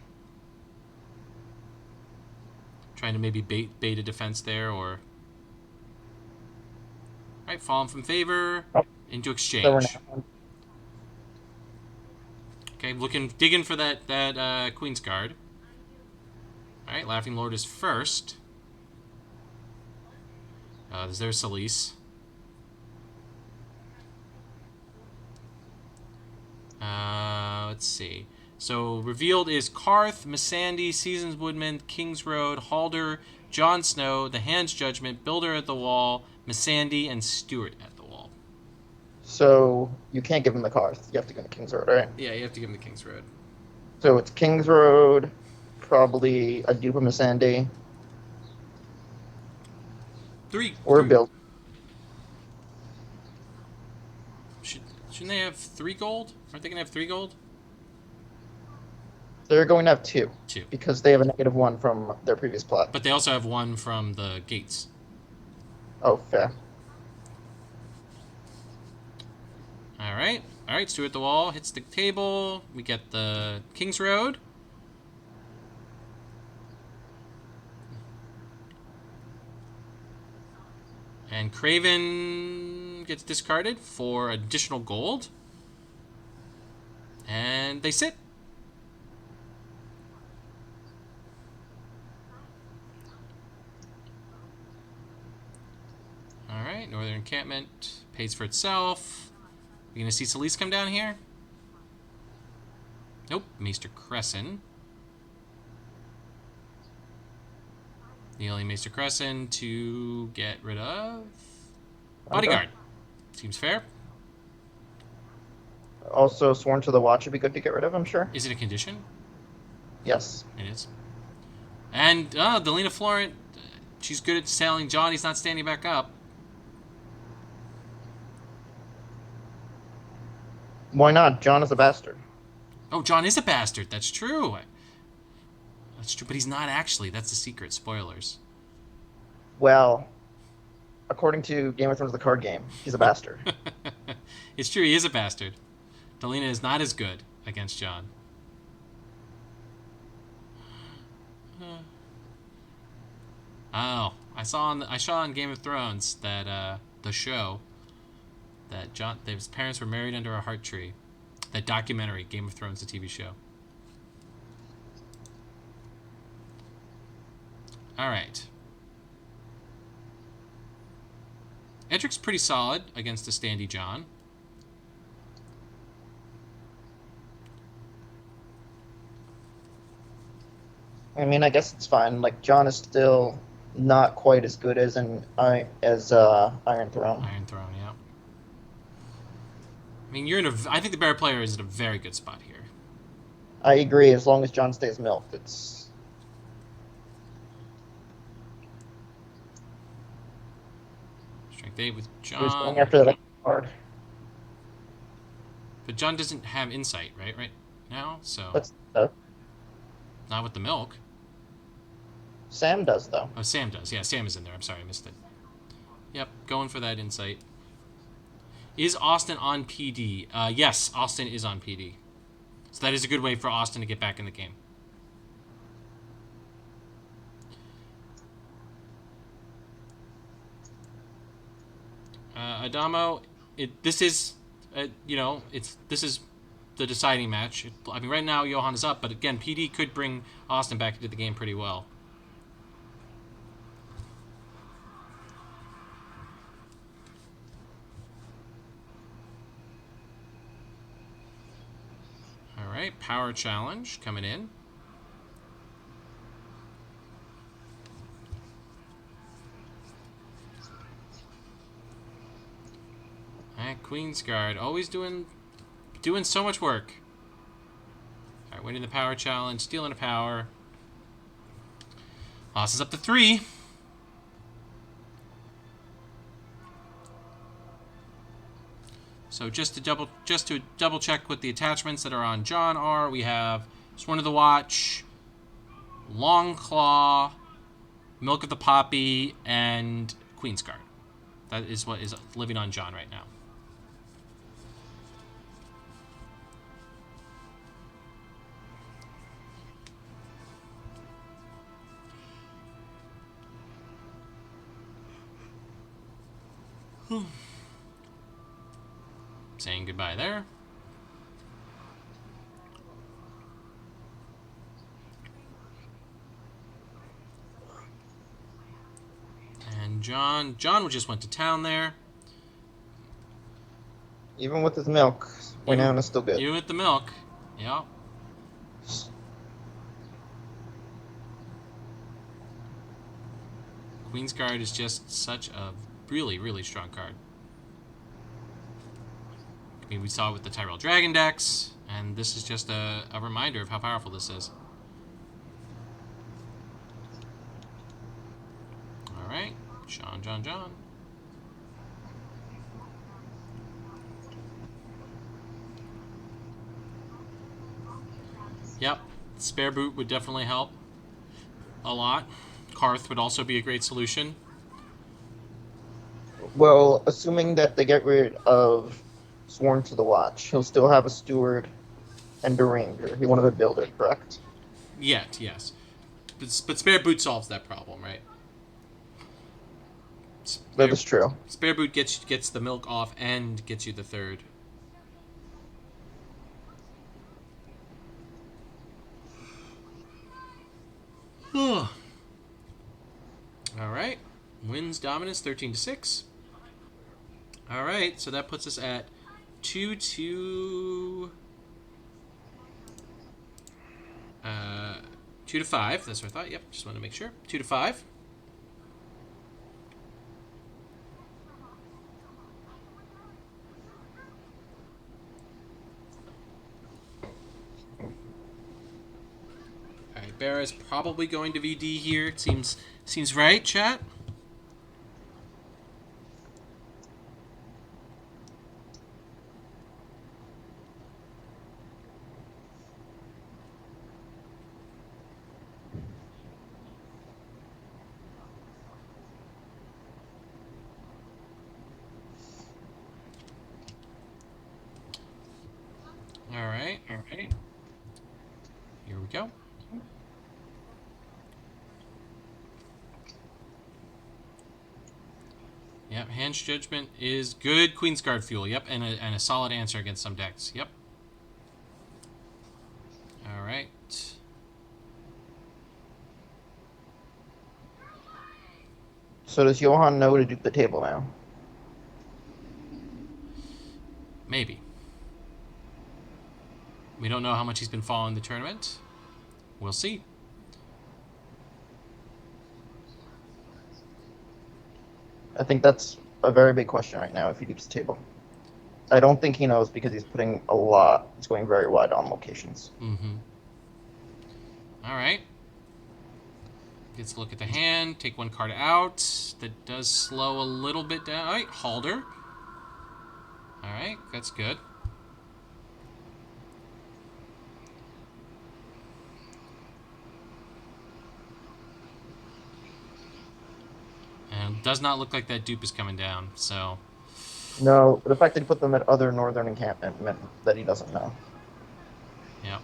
Trying to maybe bait a defense there, or... Alright, fallen from favor into exchange. Okay, digging for that Queen's Guard. Alright, Laughing Lord is first. There's Solis. Let's see. So, revealed is Karth, Missandei, Seasons Woodman, King's Road, Halder, Jon Snow, The Hand's Judgment, Builder at the Wall, Missandei, and Stewart at the Wall. So, you can't give him the Karth. You have to go to King's Road, right? Yeah, you have to give him the King's Road. So, it's King's Road, probably a dupe of Missandei. 3. Or a build. Shouldn't they have 3 gold? Aren't they going to have 3 gold? They're going to have two 2. because they have a -1 from their previous plot. But they also have 1 from the gates. Oh, fair. All right. All right, Stuart the Wall hits the table. We get the King's Road. And Craven gets discarded for additional gold. And they sit. All right, Northern Encampment pays for itself. You gonna see Solis come down here? Nope, Maester Crescent. Kneeling Maester Crescent to get rid of Bodyguard. Seems fair. Also, Sworn to the Watch would be good to get rid of, I'm sure. Is it a condition? Yes. It is. And Delina Florent, she's good at sailing John. He's not standing back up. Why not? John is a bastard. Oh, John is a bastard. That's true. That's true, but he's not actually. That's the secret. Spoilers. Well, according to Game of Thrones, the card game, he's a bastard. It's true. He is a bastard. Delina is not as good against John. Oh, I saw on Game of Thrones that the show that his parents were married under a heart tree. That documentary, Game of Thrones, the TV show. All right. Edric's pretty solid against a standy John. I mean, I guess it's fine. Like, John is still not quite as good as Iron Throne. Iron Throne, yeah. I mean, I think the better player is in a very good spot here. I agree. As long as John stays milked, it's Strength 8 with He was going John. after that card. But John doesn't have insight, right now, so That's not with the milk. Sam does though. Oh, Sam does. Yeah, Sam is in there. I'm sorry, I missed it. Yep, going for that insight. Is Austin on PD? Yes, Austin is on PD. So that is a good way for Austin to get back in the game. Adamo, this is the deciding match. I mean, right now Johan is up, but again, PD could bring Austin back into the game pretty well. All right, power challenge coming in. All right, Queen's Guard, always doing so much work. All right, winning the power challenge, stealing a power. Loss is up to 3. So just to double check what the attachments that are on John are, we have Sworn to the Watch, Long Claw, Milk of the Poppy, and Queen's Guard. That is what is living on John right now. Saying goodbye there. And John just went to town there. Even with his milk, Wayne is still good. You with the milk. Yeah. Queen's Guard is just such a really, really strong card. I mean, we saw it with the Tyrell Dragon decks, and this is just a reminder of how powerful this is. Alright, John. Yep, Spare Boot would definitely help a lot. Karth would also be a great solution. Well, assuming that they get rid of Sworn to the Watch, he'll still have a Steward and a Ranger. He wanted a builder, correct? Yet, yes. But Spare Boot solves that problem, right? That is true. Spare Boot gets the milk off and gets you the third. All right. Wins dominance 13-6. All right, so that puts us at 2-2. 2-5. That's what I thought. Yep, just wanted to make sure. 2-5. All right, Barra is probably going to VD here. It seems right, chat. All right. Here we go. Yep, Hand's Judgment is good. Queen's Guard Fuel. Yep, and a solid answer against some decks. Yep. All right. So does Johan know to dupe the table now? Maybe. We don't know how much he's been following the tournament. We'll see. I think that's a very big question right now if he dupes the table. I don't think he knows because he's putting a lot. He's going very wide on locations. Mm-hmm. All right. Gets a look at the hand. Take one card out. That does slow a little bit down. All right, Halder. All right, that's good. And it does not look like that dupe is coming down, so... No, the fact that he put them at other northern encampment meant that he doesn't know. Yep.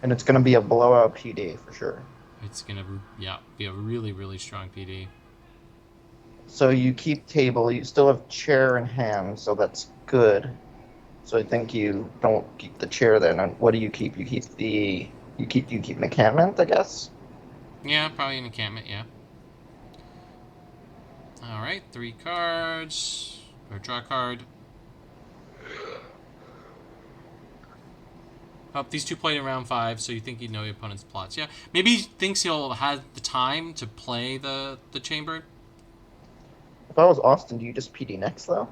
And it's going to be a blowout PD for sure. It's going to, yeah, be a really, really strong PD. So you keep table, you still have chair in hand, so that's good. So I think you don't keep the chair then. And what do you keep? You keep an encampment, I guess? Yeah, probably an encampment, yeah. Alright, 3 cards. Or draw a card. Oh, these two played in round 5, so you think you'd know your opponent's plots. Yeah, maybe he thinks he'll have the time to play the chamber. If I was Austin, do you just PD next, though?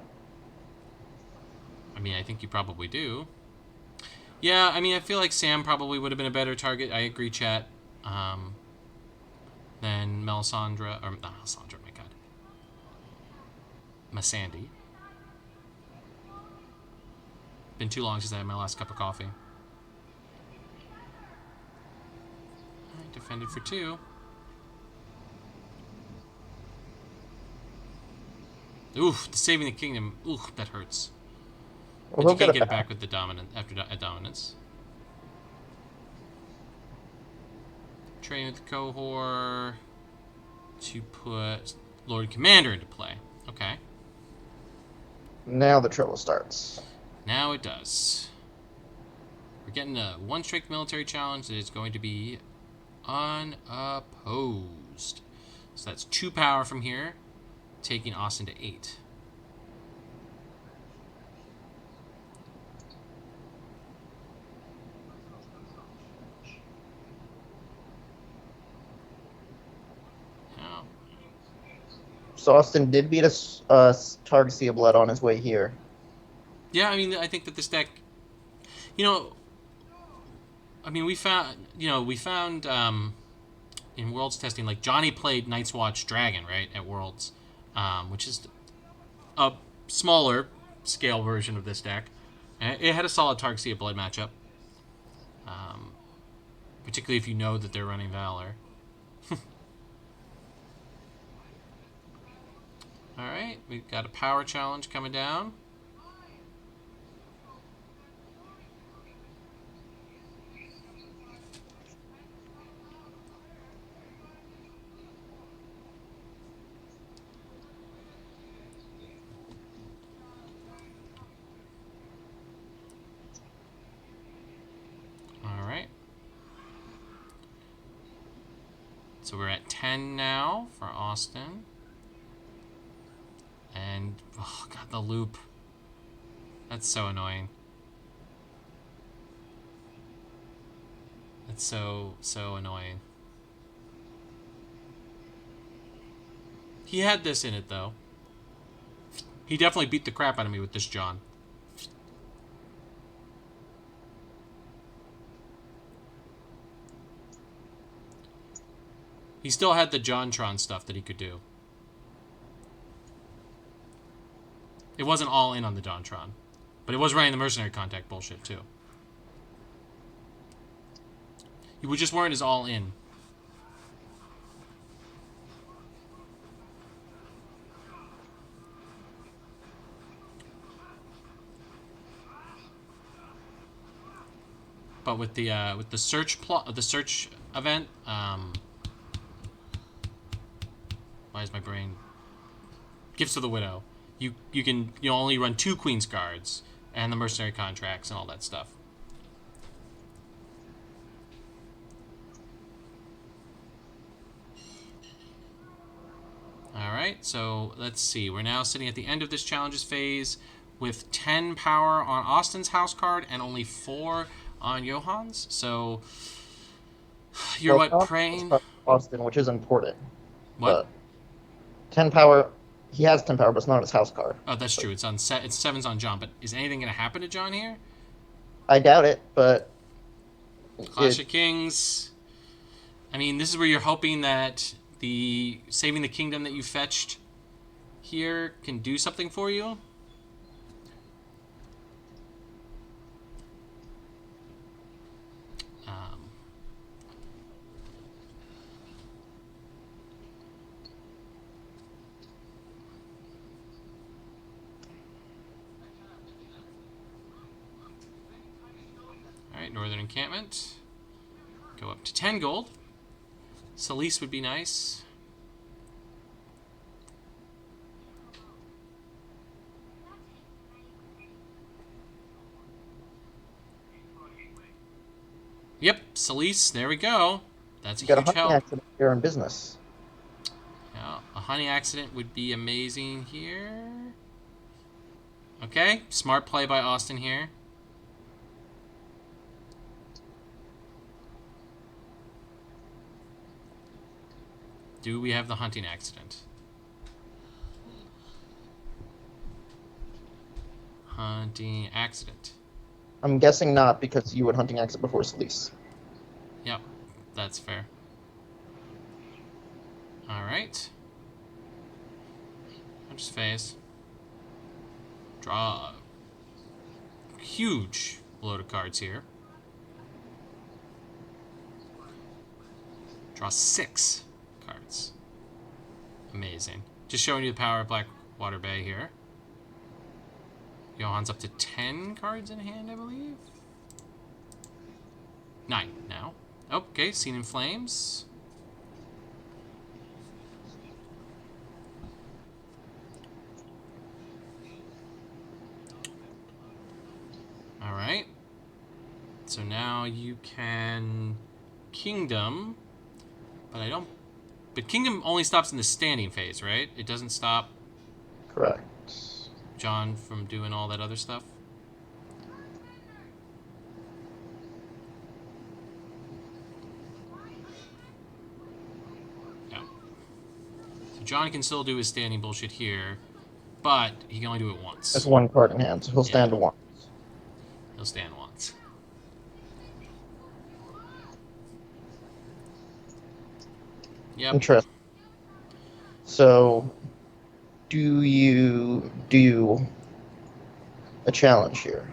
I mean, I think you probably do. Yeah, I mean, I feel like Sam probably would have been a better target. I agree, chat. Than Melisandre, or not Melisandre, my god. Missandei. Been too long since I had my last cup of coffee. Alright, defended for 2. Oof, saving the kingdom. Oof, that hurts. Well, But you he'll can't get it it back with the dominant after dominance. Train with the cohort to put Lord Commander into play. Okay. Now the trouble starts. Now it does. We're getting a 1-strike military challenge that is going to be unopposed. So that's 2 power from here, taking Austin to 8. Now, So Austin did beat us Targ Sea of Blood on his way here. yeah, I mean, I think that this deck, you know, I mean, we found in Worlds testing, like Johnny played Night's Watch Dragon, right, at Worlds, which is a smaller scale version of this deck. And it had a solid Targ Sea of Blood matchup. particularly if you know that they're running Valor. All right, we've got a power challenge coming down. All right. So we're at 10 now for Austin. And, oh god, the loop. That's so annoying. That's so annoying. He had this in it, though. He definitely beat the crap out of me with this John. He still had the JonTron stuff that he could do. It wasn't all in on the JonTron. But it was running the mercenary contact bullshit, too. You just weren't as all in. But with the search plot, the search event, why is my brain? Gifts of the Widow. You can only run 2 Queen's Guards and the mercenary contracts and all that stuff. All right, so let's see. We're now sitting at the end of this challenges phase with 10 power on Austin's house card and only 4 on Johann's. So you're praying? Austin, which is important. What? But 10 power. He has 10 power, but it's not his house card. Oh, that's true. It's 7's on John. But is anything going to happen to John here? I doubt it, but Clash of Kings. I mean, this is where you're hoping that the saving the kingdom that you fetched here can do something for you. Alright, Northern Encampment. Go up to 10 gold. Solis would be nice. Yep, Solis, there we go. That's a huge help. Accident here in business. Yeah, a honey accident would be amazing here. Okay, smart play by Austin here. Do we have the hunting accident? Hunting accident. I'm guessing not, because you would hunting accident before Solis. Yep, that's fair. Alright. Hunter's phase. Draw a huge load of cards here. Draw 6 cards. Amazing. Just showing you the power of Blackwater Bay here. Johann's up to 10 cards in hand, I believe. 9 now. Okay, Scene in Flames. Alright. So now you can Kingdom. But I don't... But Kingdom only stops in the standing phase, right? It doesn't stop... Correct. John from doing all that other stuff? No. So John can still do his standing bullshit here, but he can only do it once. That's 1 card in hand, so he'll stand to 1. He'll stand once. Yep. Interesting. So, do you do a challenge here?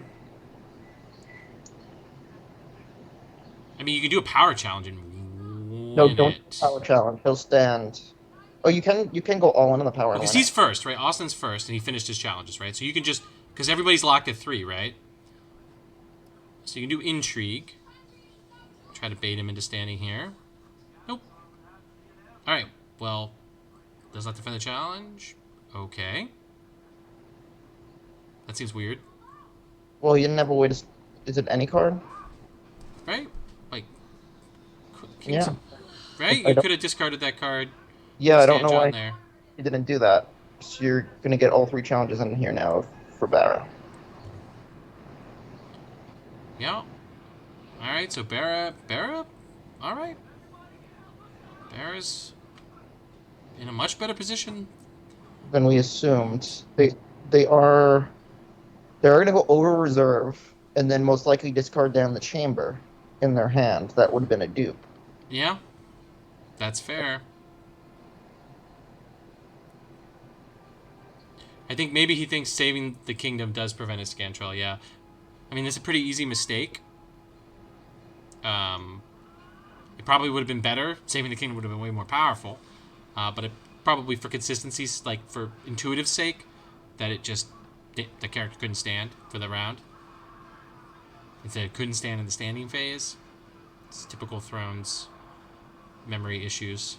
I mean, you can do a power challenge and No, win don't it. power challenge. He'll stand. Oh, you can go all in the power and Because win he's it. first, right? Austin's first, and he finished his challenges, right? So you can just... Because everybody's locked at 3, right? So you can do intrigue. Try to bait him into standing here. Nope. Alright, well... Does not defend the challenge? Okay. That seems weird. Well, you didn't have a way to. Is it any card? Right? Like... Kings... Yeah. Right? I You don't. could have discarded that card Yeah, to I don't stand know John why there. he didn't do that. So you're gonna get all 3 challenges in here now for Barra. Yeah. Alright, so Barra... Barra? Alright. Barra's in a much better position. Than we assumed. They are gonna go over reserve and then most likely discard down the chamber in their hand. That would have been a dupe. Yeah. That's fair. I think maybe he thinks saving the kingdom does prevent a Scantrell, yeah. I mean, it's a pretty easy mistake. It probably would have been better. Saving the kingdom would have been way more powerful. But it probably, for consistency's, like, for intuitive sake, that it just... The character couldn't stand for the round. Instead, it couldn't stand in the standing phase. It's typical Thrones memory issues.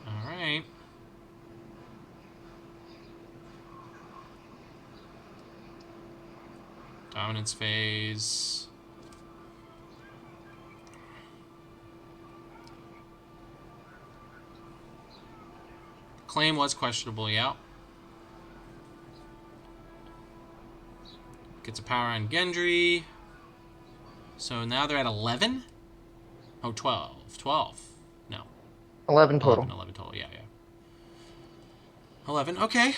Alright. Dominance phase. Claim was questionable, yeah. Gets a power on Gendry. So now they're at 11? Oh, 12. 12. No. 11 total. 11 total, yeah. 11, okay.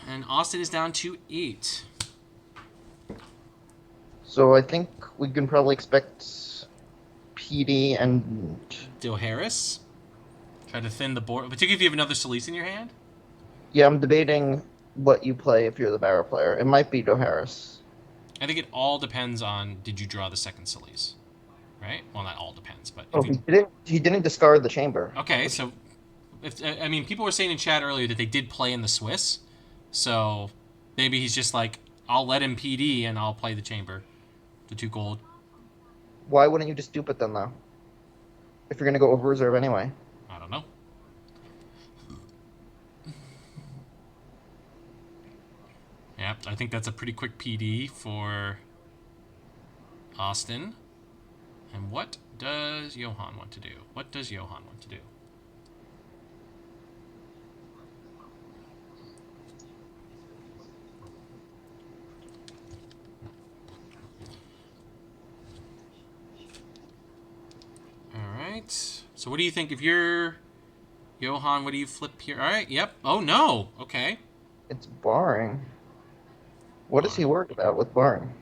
And Austin is down to 8. So I think we can probably expect PD and Dill Harris. Try to thin the board, particularly if you have another Solis in your hand. yeah, I'm debating what you play if you're the Barra player. It might be Doharis. I think it all depends on, did you draw the second Solis? Right? Well, not all depends, but... Oh, If you, he didn't discard the chamber. okay, so... I mean, people were saying in chat earlier that they did play in the Swiss. So maybe he's just like, I'll let him PD and I'll play the chamber. The 2 gold. Why wouldn't you just dupe it then, though? If you're gonna go over reserve anyway. I don't know. Yep, I think that's a pretty quick PD for Austin. And what does Johan want to do? What does Johan want to do? Alright. So what do you think if you're Johan, what do you flip here? Alright, yep. Oh no. Okay. It's barring. What is he worried about with barring?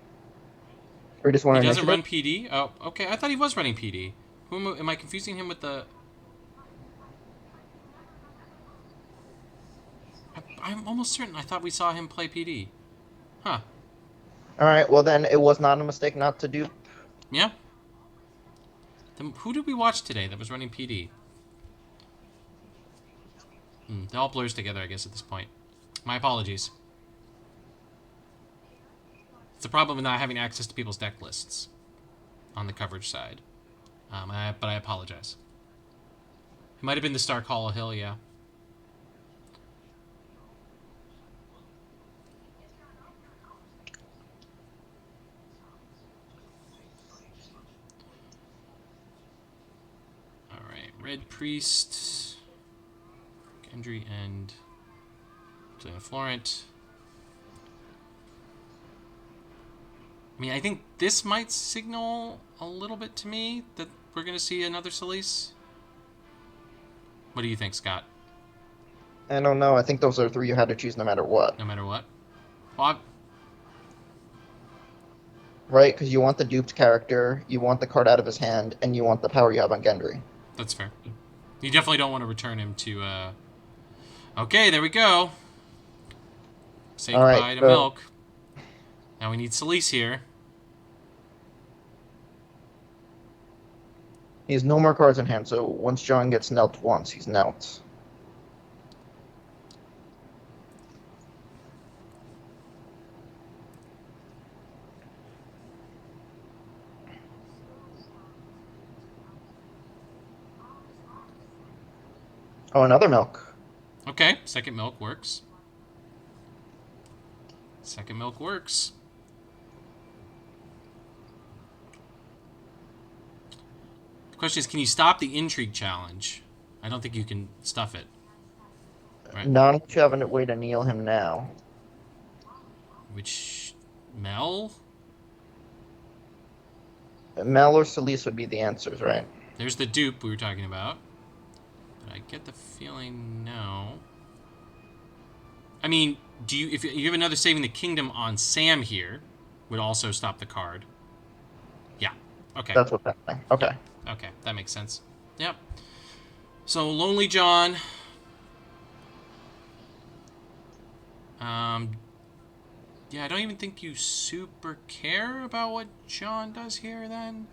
Or just want He to doesn't run PD? Oh, okay. I thought he was running PD. Am I confusing him with the... I'm almost certain I thought we saw him play PD. Huh. Alright, well then it was not a mistake not to dupe. Yeah. Then who did we watch today that was running PD? It all blurs together, I guess, at this point. My apologies. It's a problem with not having access to people's deck lists on the coverage side. But I apologize. It might have been the Stark Hollow Hill, yeah. Alright, Red Priest, Gendry, and Florent. I mean, I think this might signal a little bit to me that we're going to see another Solis. What do you think, Scott? I don't know. I think those are 3 you had to choose no matter what. No matter what? Well, Right? Because you want the duped character, you want the card out of his hand, and you want the power you have on Gendry. that's fair. You definitely don't want to return him to... Okay, there we go. Say All right, goodbye to so Milk. Now we need Celise here. he has no more cards in hand. So once John gets knelt once, he's knelt. Oh, another Milk. Okay, second Milk works. Second Milk works. The question is, can you stop the intrigue challenge? I don't think you can stuff it. Right. Not unless you have a way to kneel him now. Which Mel? Mel or Celise would be the answers, right? There's the dupe we were talking about. But I get the feeling no. I mean, do you if you have another saving the kingdom on Sam here, would also stop the card. Yeah. Okay. That's what's happening. Okay. Okay, that makes sense. Yep. So Lonely John. Yeah, I don't even think you super care about what John does here then.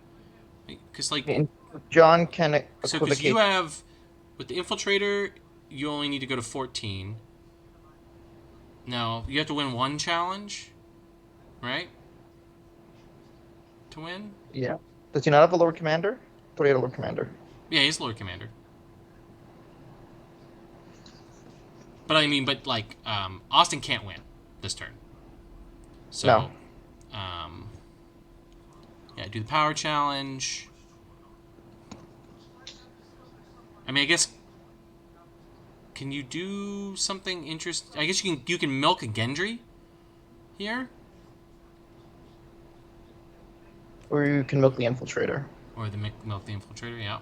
Because, like, And John can so because you equivocate. have, with the Infiltrator, you only need to go to 14. No, you have to win one challenge, right? To win? Yeah. Does he not have a Lord Commander? I thought he had a Lord Commander. Yeah, he's Lord Commander. But I mean, like, Austin can't win this turn. So, No. Yeah, do the power challenge. I mean, I guess, can you do something interesting? I guess you can milk a Gendry here, Or you can milk the Infiltrator. or the milk the Infiltrator. Yeah.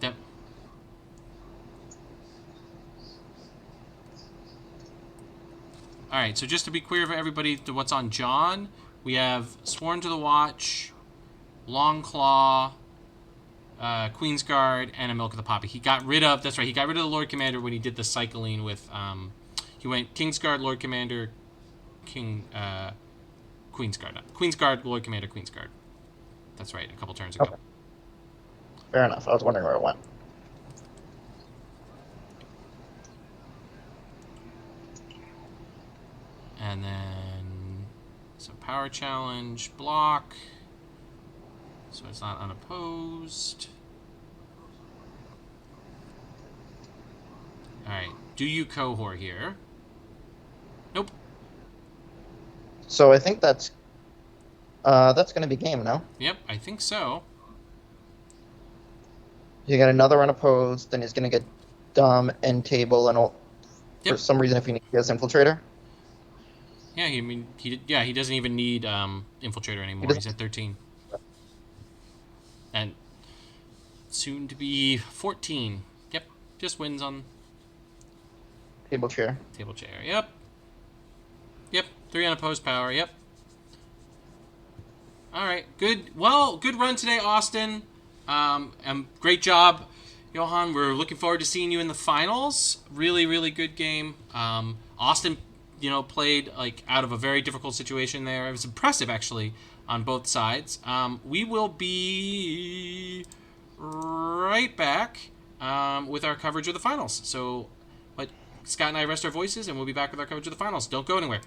Yep. All right. So just to be clear for everybody, to what's on John, we have Sworn to the Watch, Long Claw, Queen's Guard, and a Milk of the Poppy. He got rid of. That's right. He got rid of the Lord Commander when he did the cycling with. He went King's Guard, Lord Commander, Queen's Guard. Queen's Guard, Lord Commander, Queen's Guard. That's right. A couple turns ago. Okay. Fair enough. I was wondering where it went. And then some power challenge, block. So it's not unopposed. Alright. Do you cohort here? Nope. So I think that's going to be game, no? Yep, I think so. You get another unopposed, then he's going to get dumb, end table, and all. Yep. For some reason, if he has Infiltrator. Yeah, I mean, he doesn't even need Infiltrator anymore. He's at 13. And soon to be 14. Yep, just wins on Table chair. table chair. Yep. Yep, 3 unopposed power. Yep. All right, good. Well, good run today, Austin. And great job, Johan. We're looking forward to seeing you in the finals. Really, really good game. Austin, played like out of a very difficult situation there. It was impressive, actually, on both sides. We will be right back with our coverage of the finals. So, let Scott and I rest our voices, and we'll be back with our coverage of the finals. Don't go anywhere.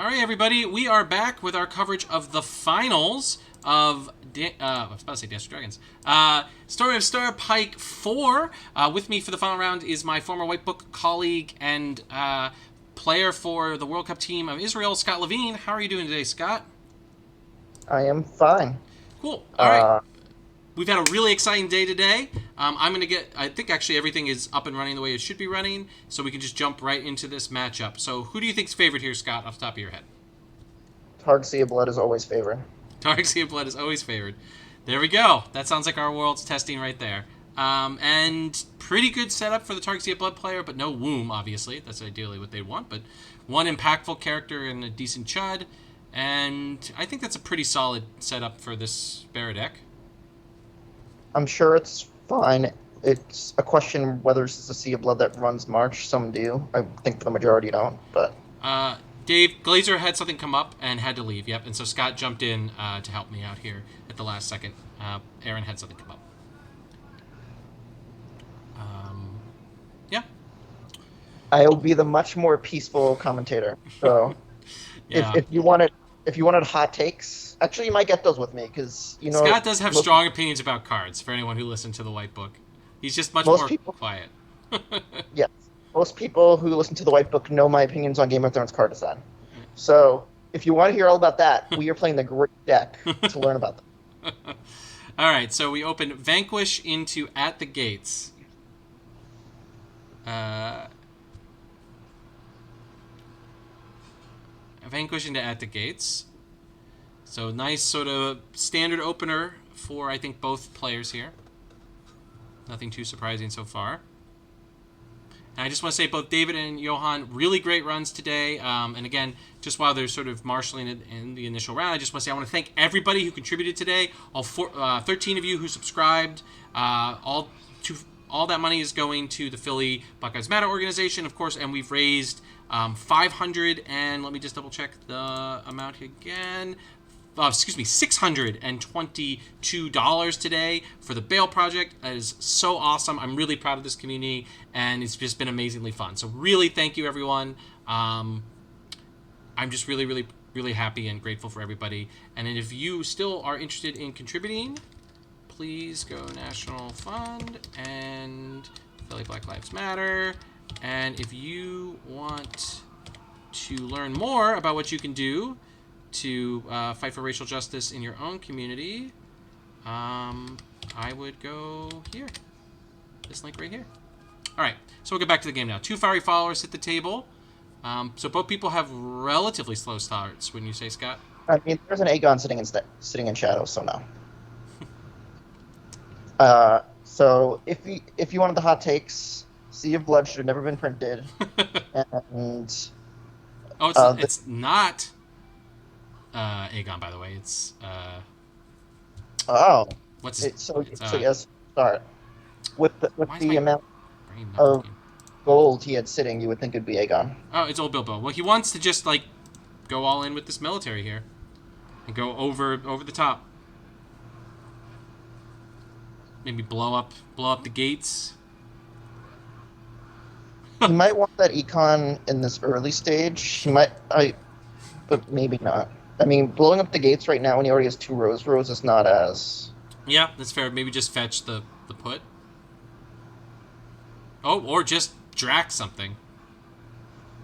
All right, everybody, we are back with our coverage of the finals of I was about to say Dance with Dragons. Story of Starpike 4. With me for the final round is my former White Book colleague and player for the World Cup team of Israel, Scott Levine. How are you doing today, Scott? I am fine. Cool. All right. We've had a really exciting day today. I think actually everything is up and running the way it should be running, so we can just jump right into this matchup. So who do you think's favored here, Scott, off the top of your head? Targ Blood is always favored. Targ Blood is always favored. There we go. That sounds like our world's testing right there. And pretty good setup for the Targ Blood player, but no womb, obviously. That's ideally what they want, but one impactful character and a decent chud. And I think that's a pretty solid setup for this Barra deck. I'm sure it's fine. It's a question whether it's a Sea of Blood that runs March. Some do. I think the majority don't. But Dave Glazer had something come up and had to leave. Yep, and so Scott jumped in to help me out here at the last second. Aaron had something come up. Yeah. I'll be the much more peaceful commentator. So yeah. if you wanted hot takes, actually you might get those with me because Scott does have strong opinions about cards. For anyone who listened to the White Book, he's just much more quiet. Yes, most people who listen to the White Book know my opinions on Game of Thrones card design. So if you want to hear all about that, we are playing the great deck to learn about them. All right, so we open Vanquish into At the Gates. Vanquish into At the Gates. So nice sort of standard opener for, I think, both players here. Nothing too surprising so far. And I just want to say both David and Johan, really great runs today. And again, just while they're sort of marshalling it in the initial round, I just want to say I want to thank everybody who contributed today. All 13 of you who subscribed. All that money is going to the Philly Black Lives Matter organization, of course, and we've raised $500 and let me just double check the amount again. $622 today for the Bail Project. That is so awesome. I'm really proud of this community, and it's just been amazingly fun. So really, thank you, everyone. I'm just really, really, really happy and grateful for everybody. And if you still are interested in contributing, please go National Fund and Philly Black Lives Matter. And if you want to learn more about what you can do to fight for racial justice in your own community, I would go here. This link right here. All right, so we'll get back to the game now. 2 fiery followers hit the table. So both people have relatively slow starts, wouldn't you say, Scott? I mean, there's an Aegon sitting in shadow, so no. So if you wanted the hot takes, Sea of Blood should have never been printed. And it's not Aegon, by the way. It's yes, start with the amount of gold he had sitting, you would think it'd be Aegon. Oh, it's old Bilbo. Well, he wants to just go all in with this military here and go over the top. Maybe blow up the gates. He might want that econ in this early stage. He might, but maybe not. I mean, blowing up the gates right now when he already has 2 Rose is not as... Yeah, that's fair. Maybe just fetch the put. Oh, or just Drax something.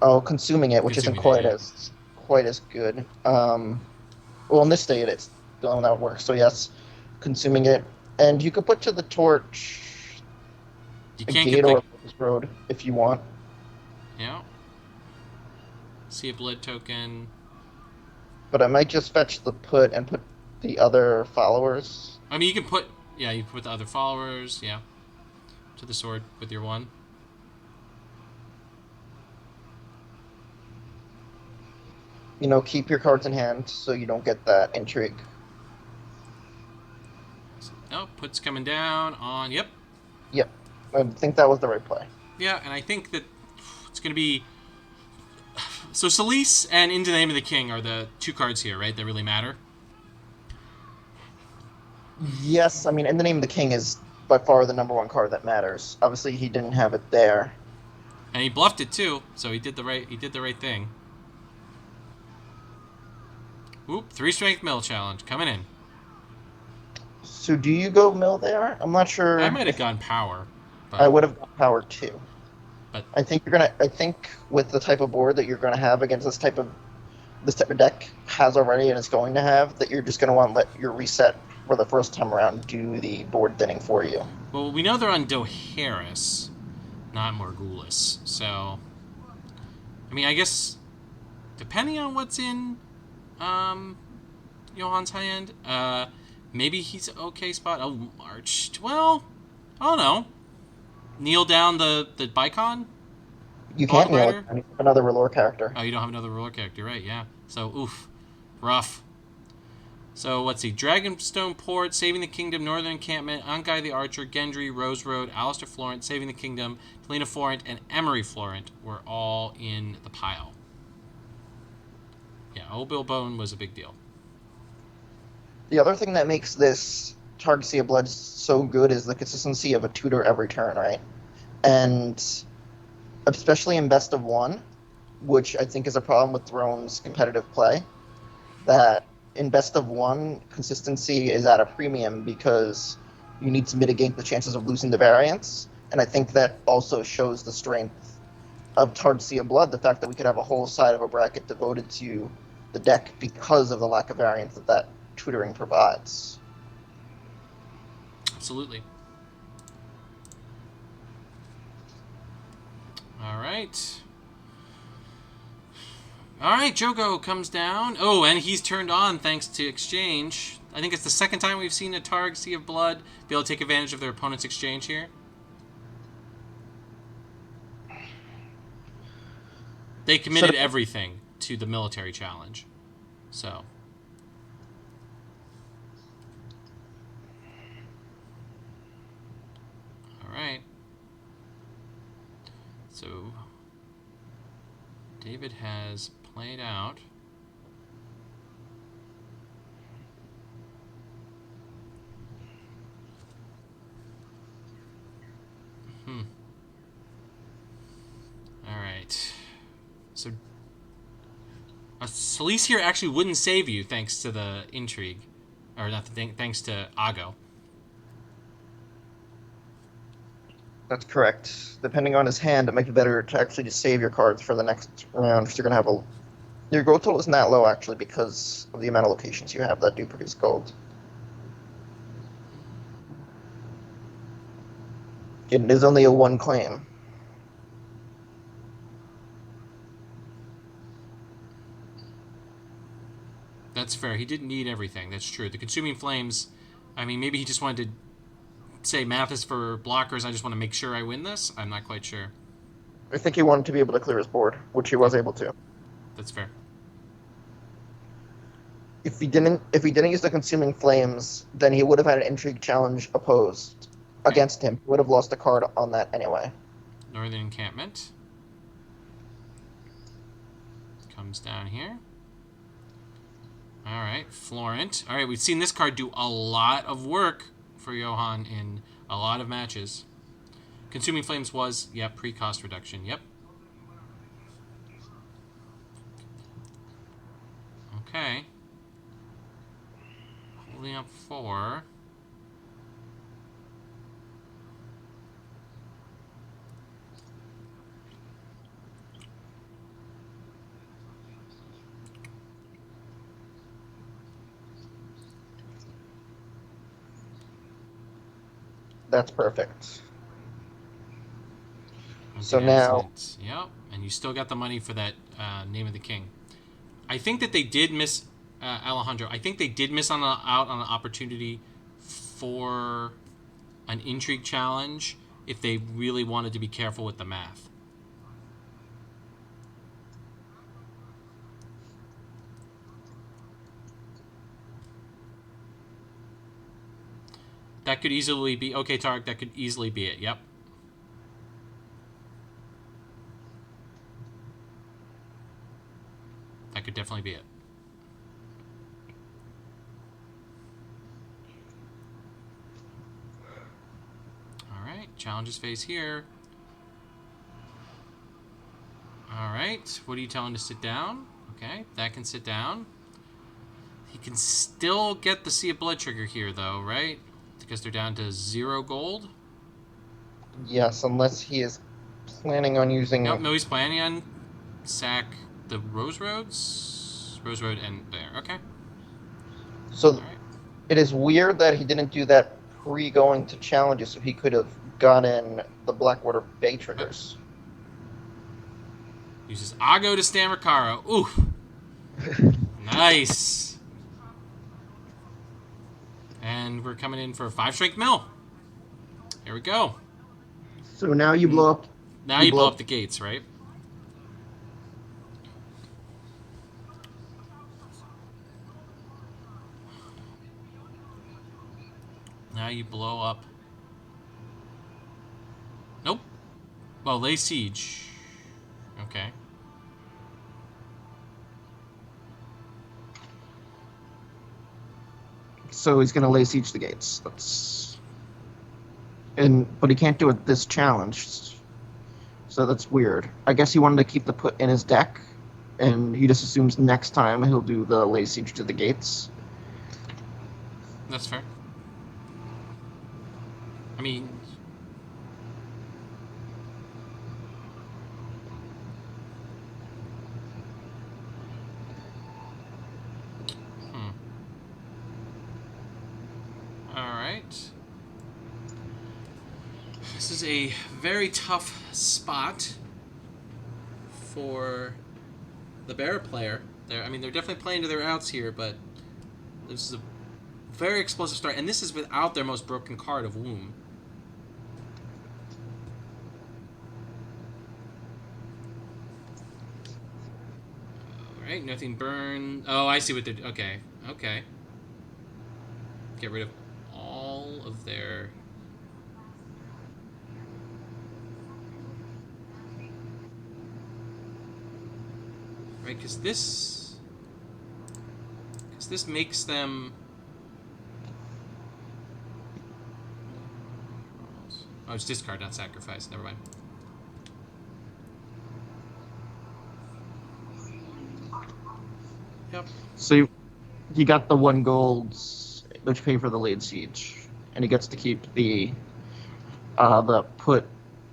Oh, consuming it, which isn't quite as good. Well, in this state, it's don't know how it works. So yes, consuming it, and you could put to the torch you a can't gate or a road if you want. Yeah. See a blood token. But I might just fetch the put and put the other followers. I mean, you can put the other followers, yeah, to the sword with your 1. Keep your cards in hand so you don't get that intrigue. Oh, put's coming down on, yep. Yep, I think that was the right play. Yeah, and I think that it's going to be... So Selyse and Into the Name of the King are the 2 cards here, right, that really matter? Yes, I mean, In the Name of the King is by far the number 1 card that matters. Obviously, he didn't have it there. And he bluffed it, too, so he did the right thing. Oop, 3 strength mill challenge coming in. So do you go mill there? I'm not I sure might have if gone power, I but would have gone power too. but I think you're gonna. I think with the type of board that you're gonna have against this type of deck has already and it's going to have, that you're just gonna want to let your reset for the first time around do the board thinning for you. well, we know they're on Doharis, not Morghulis. So, I mean, I guess depending on what's in um, Johan's hand, maybe he's okay spot. Oh, March. Well, I don't know. Kneel down the Bicon You Bog can't kneel it. Rider. I need another Relore character. Oh, you don't have another roller character, right? Yeah. So, oof, rough. So let's see: Dragonstone Port, Saving the Kingdom, Northern Encampment, Ankai the Archer, Gendry, Rose Road, Alistair Florent, Saving the Kingdom, Talina Florent, and Emery Florent were all in the pile. Yeah, Old Bill Bone was a big deal. The other thing that makes this Target of Blood so good is the consistency of a tutor every turn, right? And especially in best of one, which I think is a problem with Throne's competitive play, that in best of one, consistency is at a premium because you need to mitigate the chances of losing the variance. And I think that also shows the strength of Tarred Sea of Blood, the fact that we could have a whole side of a bracket devoted to the deck because of the lack of variance that tutoring provides. Absolutely. All right. All right, Jogo comes down. Oh, and he's turned on thanks to exchange. I think it's the second time we've seen a Targ Sea of Blood be able to take advantage of their opponent's exchange here. They committed everything to the military challenge. So. All right. So. David has played out. All right. So. Solis here actually wouldn't save you thanks to the intrigue. Or not thanks to Ago. That's correct. Depending on his hand, it might be better to actually just save your cards for the next round because you're going to have a. Your gold total isn't that low actually because of the amount of locations you have that do produce gold. It is only a one claim. That's fair. He didn't need everything. That's true. The Consuming Flames, I mean, maybe he just wanted to say math is for blockers. I just want to make sure I win this. I'm not quite sure. I think he wanted to be able to clear his board, which he was able to. That's fair. If he didn't use the Consuming Flames, then he would have had an Intrigue challenge opposed against him. He would have lost a card on that anyway. Northern Encampment comes down here. All right, Florent. All right, we've seen this card do a lot of work for Johan in a lot of matches. Consuming Flames was, yep, pre-cost reduction. Yep. Okay. Holding up 4. That's perfect. Okay, So now, excellent. Yep, and you still got the money for that Name of the King. I think that they did miss Alejandro. I think they did miss out on an opportunity for an intrigue challenge if they really wanted to be careful with the math. That could easily be okay, Tarek. That could easily be it. Yep. That could definitely be it. All right, challenges phase here. All right, what are you telling to sit down? Okay, that can sit down. He can still get the Sea of Blood trigger here, though, right? Because they're down to 0 gold. Yes, unless he is planning on using... Nope, no, he's planning on sack the Rose Roads? Rose Road and there, okay. So Alright. it is weird that he didn't do that pre-going to challenges, so he could have gotten the Blackwater Bay triggers. Uses Ago to stand Ricaro. Ooh. Nice. And we're coming in for a 5-strength mill. Here we go. So now you blow up... Now you blow up the gates, right? Now you blow up. Nope. Well, lay siege. Okay. So he's going to lay siege the gates. But he can't do it this challenge. So that's weird. I guess he wanted to keep the put in his deck, and he just assumes next time he'll do the lay siege to the gates. That's fair. I mean... Alright. This is a very tough spot for the Bear player. I mean, they're definitely playing to their outs here, but this is a very explosive start. And this is without their most broken card of Womb. Alright, nothing burn. Oh, I see what they're... Okay, okay. Get rid of all of their... Right, because this makes them... Oh, it's discard, not sacrifice. Never mind. Yep. So he got the 1 gold, which pay for the laid siege, and he gets to keep the put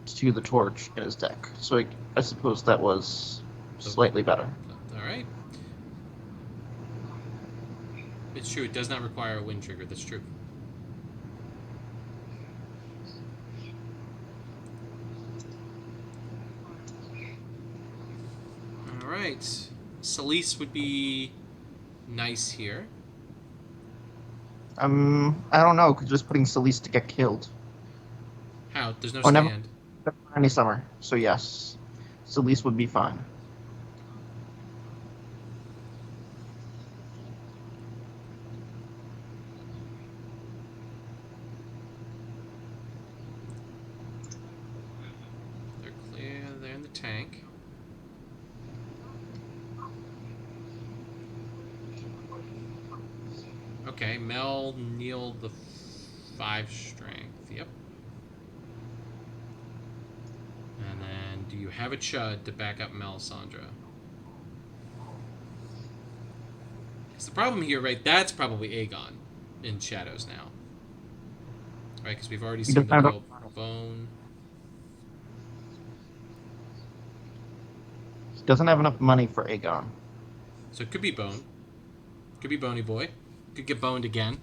to the torch in his deck. So I suppose that was slightly better. All right. It's true. It does not require a wind trigger. That's true. All right. Solis would be nice here. I don't know, because just putting Solis to get killed. How? There's no Never stand. any summer. So yes, Solis would be fine. They're clear. They're in the tank. Okay, Mel, Neil, the 5 strength. Yep. And then, do you have a Chud to back up Melisandre? Because the problem here, right, that's probably Aegon in Shadows now. Right, because we've already seen the go Bone. He doesn't have enough money for Aegon. So it could be Bone. Could be Boney Boy. Could get boned again.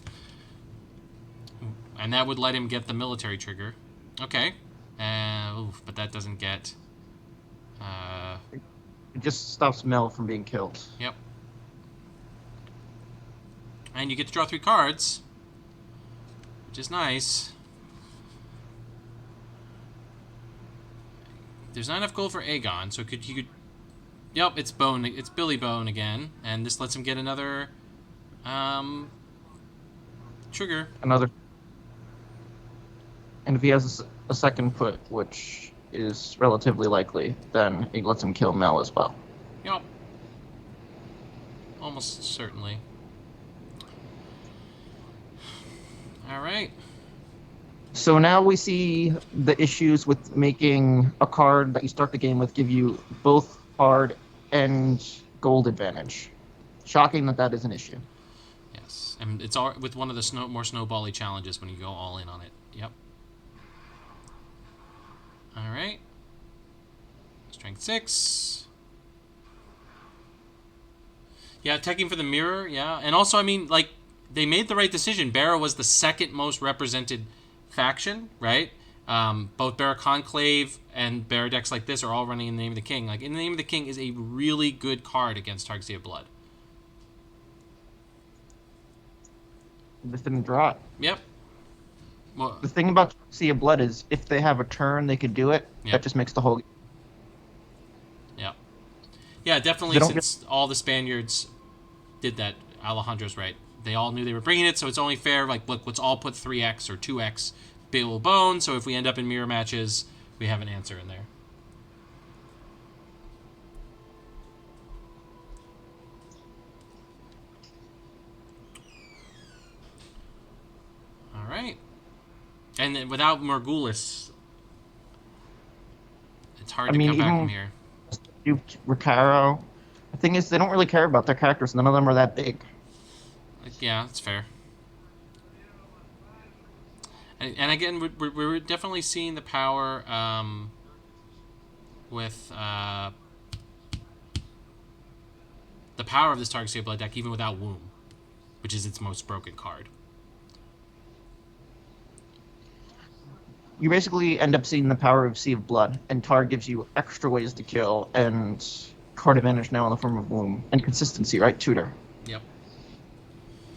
And that would let him get the military trigger. Okay. But that doesn't get... It just stops Mel from being killed. Yep. And you get to draw 3 cards. Which is nice. There's not enough gold for Aegon, so you could... Yep, it's Bone. It's Billy Bone again. And this lets him get another... trigger. Another. And if he has a second put, which is relatively likely, then it lets him kill Mel as well. Yep. Almost certainly. Alright. So now we see the issues with making a card that you start the game with give you both hard and gold advantage. Shocking that that is an issue. Yes, and it's all with one of the more snowbally challenges when you go all in on it. Yep. All right. Strength 6. Yeah, teching for the mirror. Yeah, and also, I mean, like, they made the right decision. Barra was the second most represented faction, right? Both Barra Conclave and Barra decks like this are all running in the Name of the King. Like, in the Name of the King is a really good card against Target Sea of Blood. This didn't draw. Yep. Well, The thing about Sea of Blood is if they have a turn, they could do it. Yep. That just makes the whole. yeah, definitely. They don't Since all the Spaniards did that, Alejandro's right. They all knew they were bringing it, so it's only fair. Like, look, let's all put 3x or 2x Bale Bone. So if we end up in mirror matches, we have an answer in there. All right. And then without Morgulis, it's hard to come back from here. Recaro. The thing is, they don't really care about their characters. None of them are that big. Yeah, that's fair. And again, we're definitely seeing the power with the power of this Target Sea of Blood deck, even without Womb, which is its most broken card. You basically end up seeing the power of Sea of Blood, and Tar gives you extra ways to kill, and card advantage now in the form of Womb. And consistency, right? Tutor. Yep.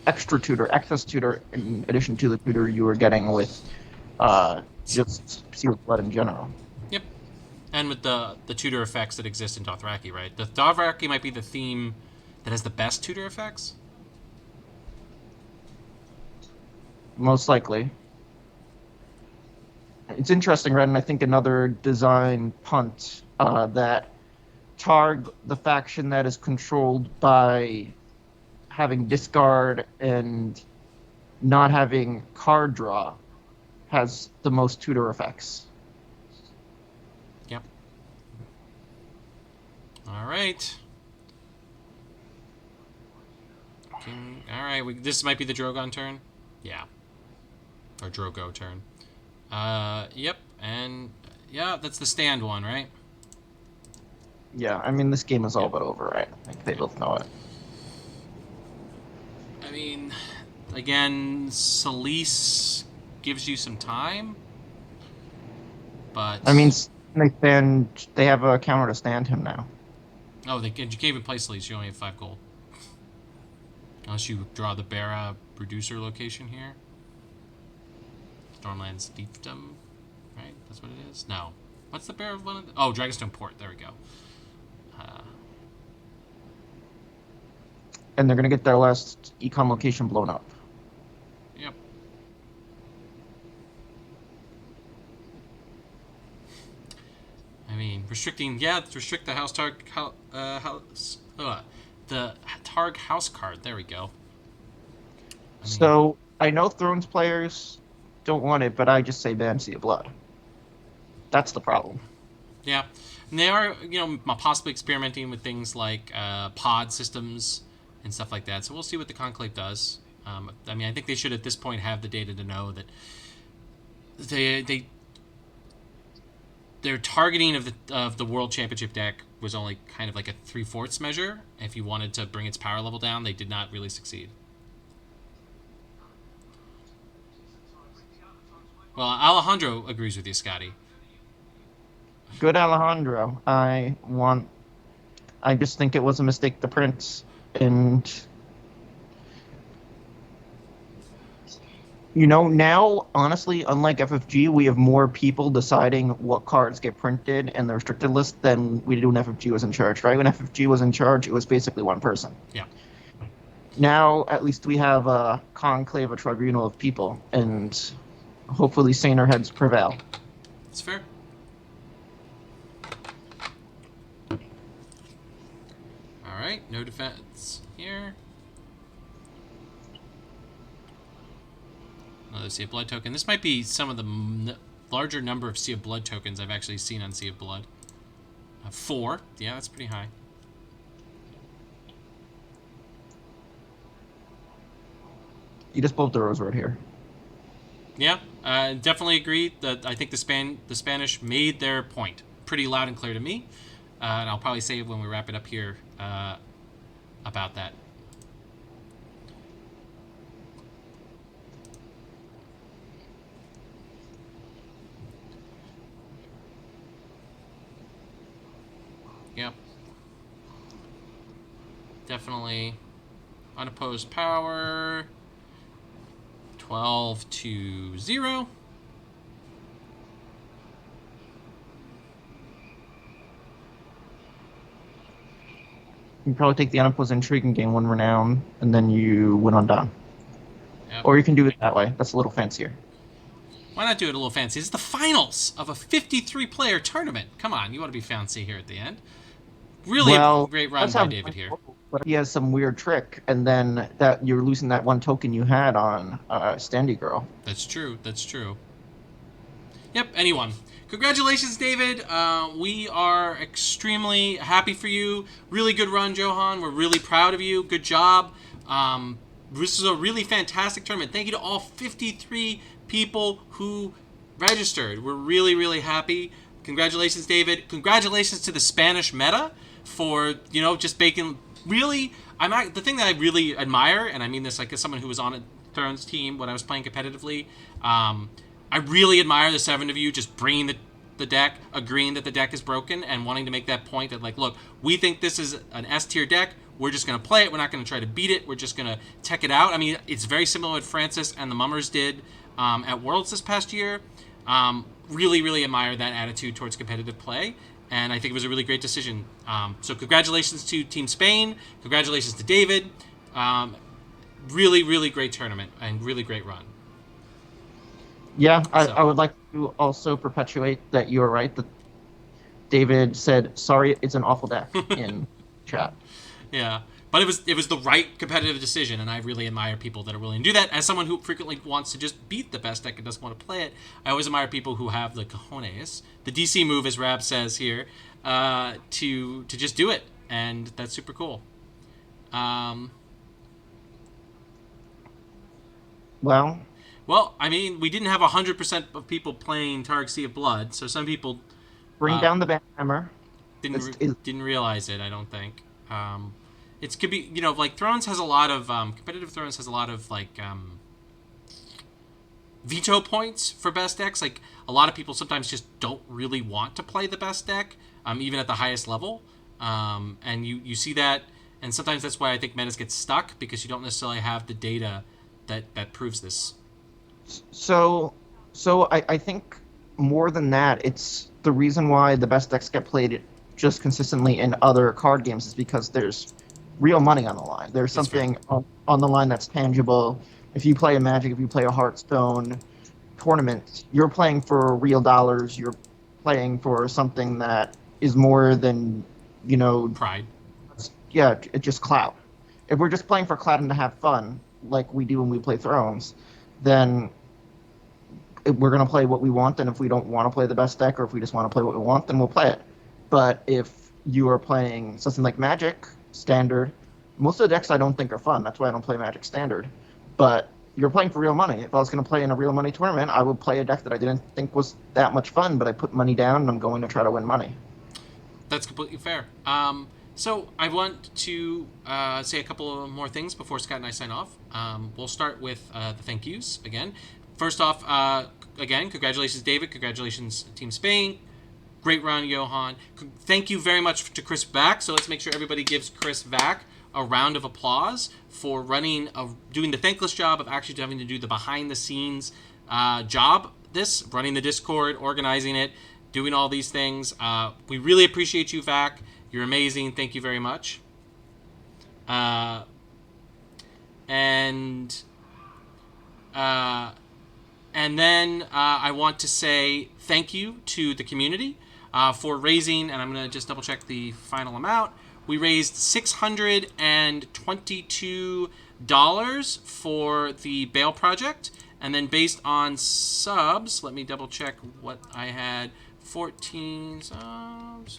Extra tutor, excess tutor, in addition to the tutor you were getting with just Sea of Blood in general. Yep. And with the tutor effects that exist in Dothraki, right? The Dothraki might be the theme that has the best tutor effects. Most likely. It's interesting, right? And I think another design punt that Targ, the faction that is controlled by having discard and not having card draw, has the most tutor effects. Yep. All right. All right. This might be the Drogon turn. Yeah. Or Drogo turn. Yep. And yeah, that's the stand one, right? Yeah, I mean, this game is all but over, right? I think they both know it. I mean, again, Solis gives you some time, but I mean, they have a counter to stand him now. oh, you can't even play Solis. You only have 5 gold, unless you draw the Barra producer location here. Stormland's Fiefdom, right? That's what it is. No, what's the Barra one? Oh, Dragonstone Port. There we go. And they're going to get their last econ location blown up. Yep. I mean, restrict the house Targ the Targ house card. There we go. So I know Thrones players don't want it, but I just say ban Sea of Blood. That's the problem. Yeah, and they are, possibly experimenting with things like pod systems and stuff like that. So we'll see what the Conclave does. I mean, I think they should at this point have the data to know that their targeting of the World Championship deck was only kind of like a 3/4 measure. If you wanted to bring its power level down, they did not really succeed. Well, Alejandro agrees with you, Scotty. Good Alejandro. I just think it was a mistake to print, and now, honestly, unlike FFG, we have more people deciding what cards get printed in the restricted list than we do when FFG was in charge, right? When FFG was in charge, it was basically one person. Yeah. Now, at least we have a conclave, a tribunal of people, and hopefully saner heads prevail. That's fair. All right, no defense here. Another Sea of Blood token. This might be some of the larger number of Sea of Blood tokens I've actually seen on Sea of Blood. 4. Yeah, that's pretty high. You just pulled the rose right here. Yeah, definitely agree that I think the Spanish made their point pretty loud and clear to me, and I'll probably say when we wrap it up here about that. Yep, definitely unopposed power. 12-0. You probably take the unopposed intrigue and gain 1 renown, and then you win on Don. Yep. Or you can do it that way. That's a little fancier. Why not do it a little fancy? It's the finals of a 53-player tournament. Come on, you want to be fancy here at the end. Really great run by David here. But he has some weird trick, and then that you're losing that 1 token you had on Standy Girl. That's true. That's true. Yep, anyone. Congratulations, David. We are extremely happy for you. Really good run, Johan. We're really proud of you. Good job. This is a really fantastic tournament. Thank you to all 53 people who registered. We're really, really happy. Congratulations, David. Congratulations to the Spanish meta for, just making really... the thing that I really admire, and I mean this like as someone who was on a Thrones team when I was playing competitively, I really admire the 7 of you just bringing the deck, agreeing that the deck is broken, and wanting to make that point that, like, look, we think this is an S-tier deck. We're just going to play it. We're not going to try to beat it. We're just going to tech it out. I mean, it's very similar to what Francis and the Mummers did at Worlds this past year. Really, really admire that attitude towards competitive play, and I think it was a really great decision. So congratulations to Team Spain. Congratulations to David. Really, really great tournament and really great run. Yeah, I would like to also perpetuate that you were right. That David said, sorry, it's an awful deck in chat. Yeah, but it was the right competitive decision, and I really admire people that are willing to do that. As someone who frequently wants to just beat the best deck and doesn't want to play it, I always admire people who have the cojones, the DC move, as Rab says here, to just do it, and that's super cool. Well, I mean, we didn't have 100% of people playing Targ Sea of Blood, so some people bring down the Banhammer. Didn't realize it, I don't think. It could be, like Thrones has a lot of competitive Thrones has a lot of like veto points for best decks. Like a lot of people sometimes just don't really want to play the best deck, even at the highest level, and you see that, and sometimes that's why I think metas get stuck because you don't necessarily have the data that proves this. So I think more than that, it's the reason why the best decks get played just consistently in other card games is because there's real money on the line. There's something on the line that's tangible. If you play a Magic, if you play a Hearthstone tournament, you're playing for real dollars. You're playing for something that is more than, pride. Yeah, it's just clout. If we're just playing for clout and to have fun, like we do when we play Thrones, then we're going to play what we want, and if we don't want to play the best deck, or if we just want to play what we want, then we'll play it. But if you are playing something like Magic Standard, most of the decks I don't think are fun. That's why I don't play Magic Standard. But you're playing for real money. If I was going to play in a real money tournament, I would play a deck that I didn't think was that much fun, but I put money down, and I'm going to try to win money. That's completely fair. So I want to say a couple more things before Scott and I sign off. We'll start with the thank yous again. First off, again, congratulations, David. Congratulations, Team Spain. Great run, Johan. Thank you very much to Chris Vack. So let's make sure everybody gives Chris Vack a round of applause for doing the thankless job of actually having to do the behind-the-scenes job. Running the Discord, organizing it, doing all these things. We really appreciate you, Vack. You're amazing. Thank you very much. And then I want to say thank you to the community for raising, and I'm going to just double check the final amount. We raised $622 for the Bail Project, and then based on subs, let me double check what I had. 14 subs,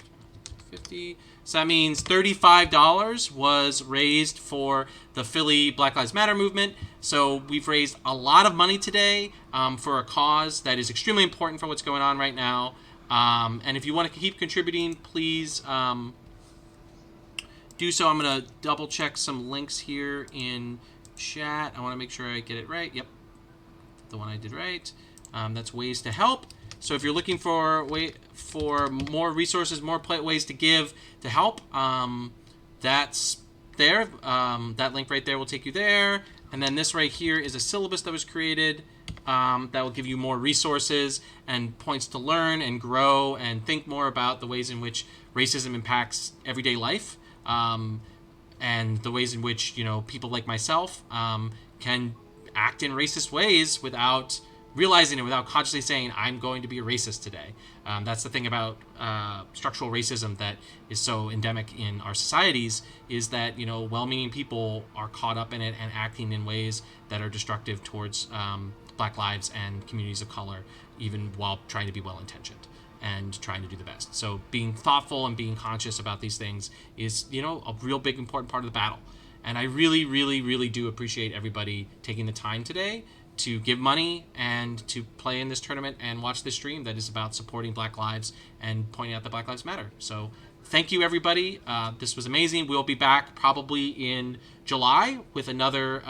50. So that means $35 was raised for the Philly Black Lives Matter movement. So we've raised a lot of money today for a cause that is extremely important for what's going on right now. And if you want to keep contributing, please do so. I'm going to double check some links here in chat. I want to make sure I get it right. Yep, the one I did right. That's ways to help. So if you're looking for more resources, more ways to give to help, that's there. That link right there will take you there. And then this right here is a syllabus that was created that will give you more resources and points to learn and grow and think more about the ways in which racism impacts everyday life, and the ways in which people like myself can act in racist ways without realizing it, without consciously saying, I'm going to be a racist today. That's the thing about structural racism that is so endemic in our societies, is that, well-meaning people are caught up in it and acting in ways that are destructive towards Black lives and communities of color, even while trying to be well-intentioned and trying to do the best. So being thoughtful and being conscious about these things is, a real big, important part of the battle. And I really, really, really do appreciate everybody taking the time today to give money and to play in this tournament and watch this stream that is about supporting Black lives and pointing out that Black lives matter. So thank you, everybody. This was amazing. We'll be back probably in July with another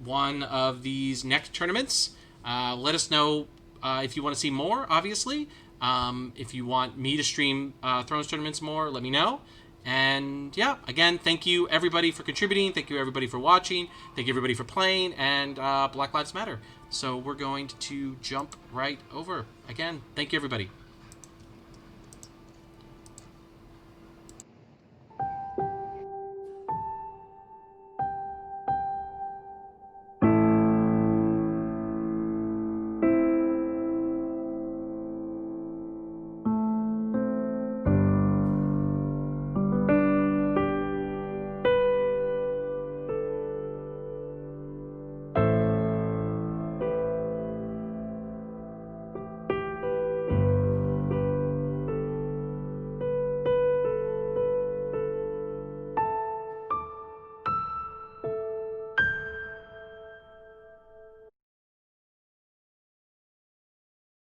one of these next tournaments. Let us know if you want to see more, obviously. If you want me to stream Thrones tournaments more, let me know. And yeah, again, thank you everybody for contributing. Thank you everybody for watching. Thank you everybody for playing. And Black Lives Matter. So we're going to jump right over. Again, thank you everybody.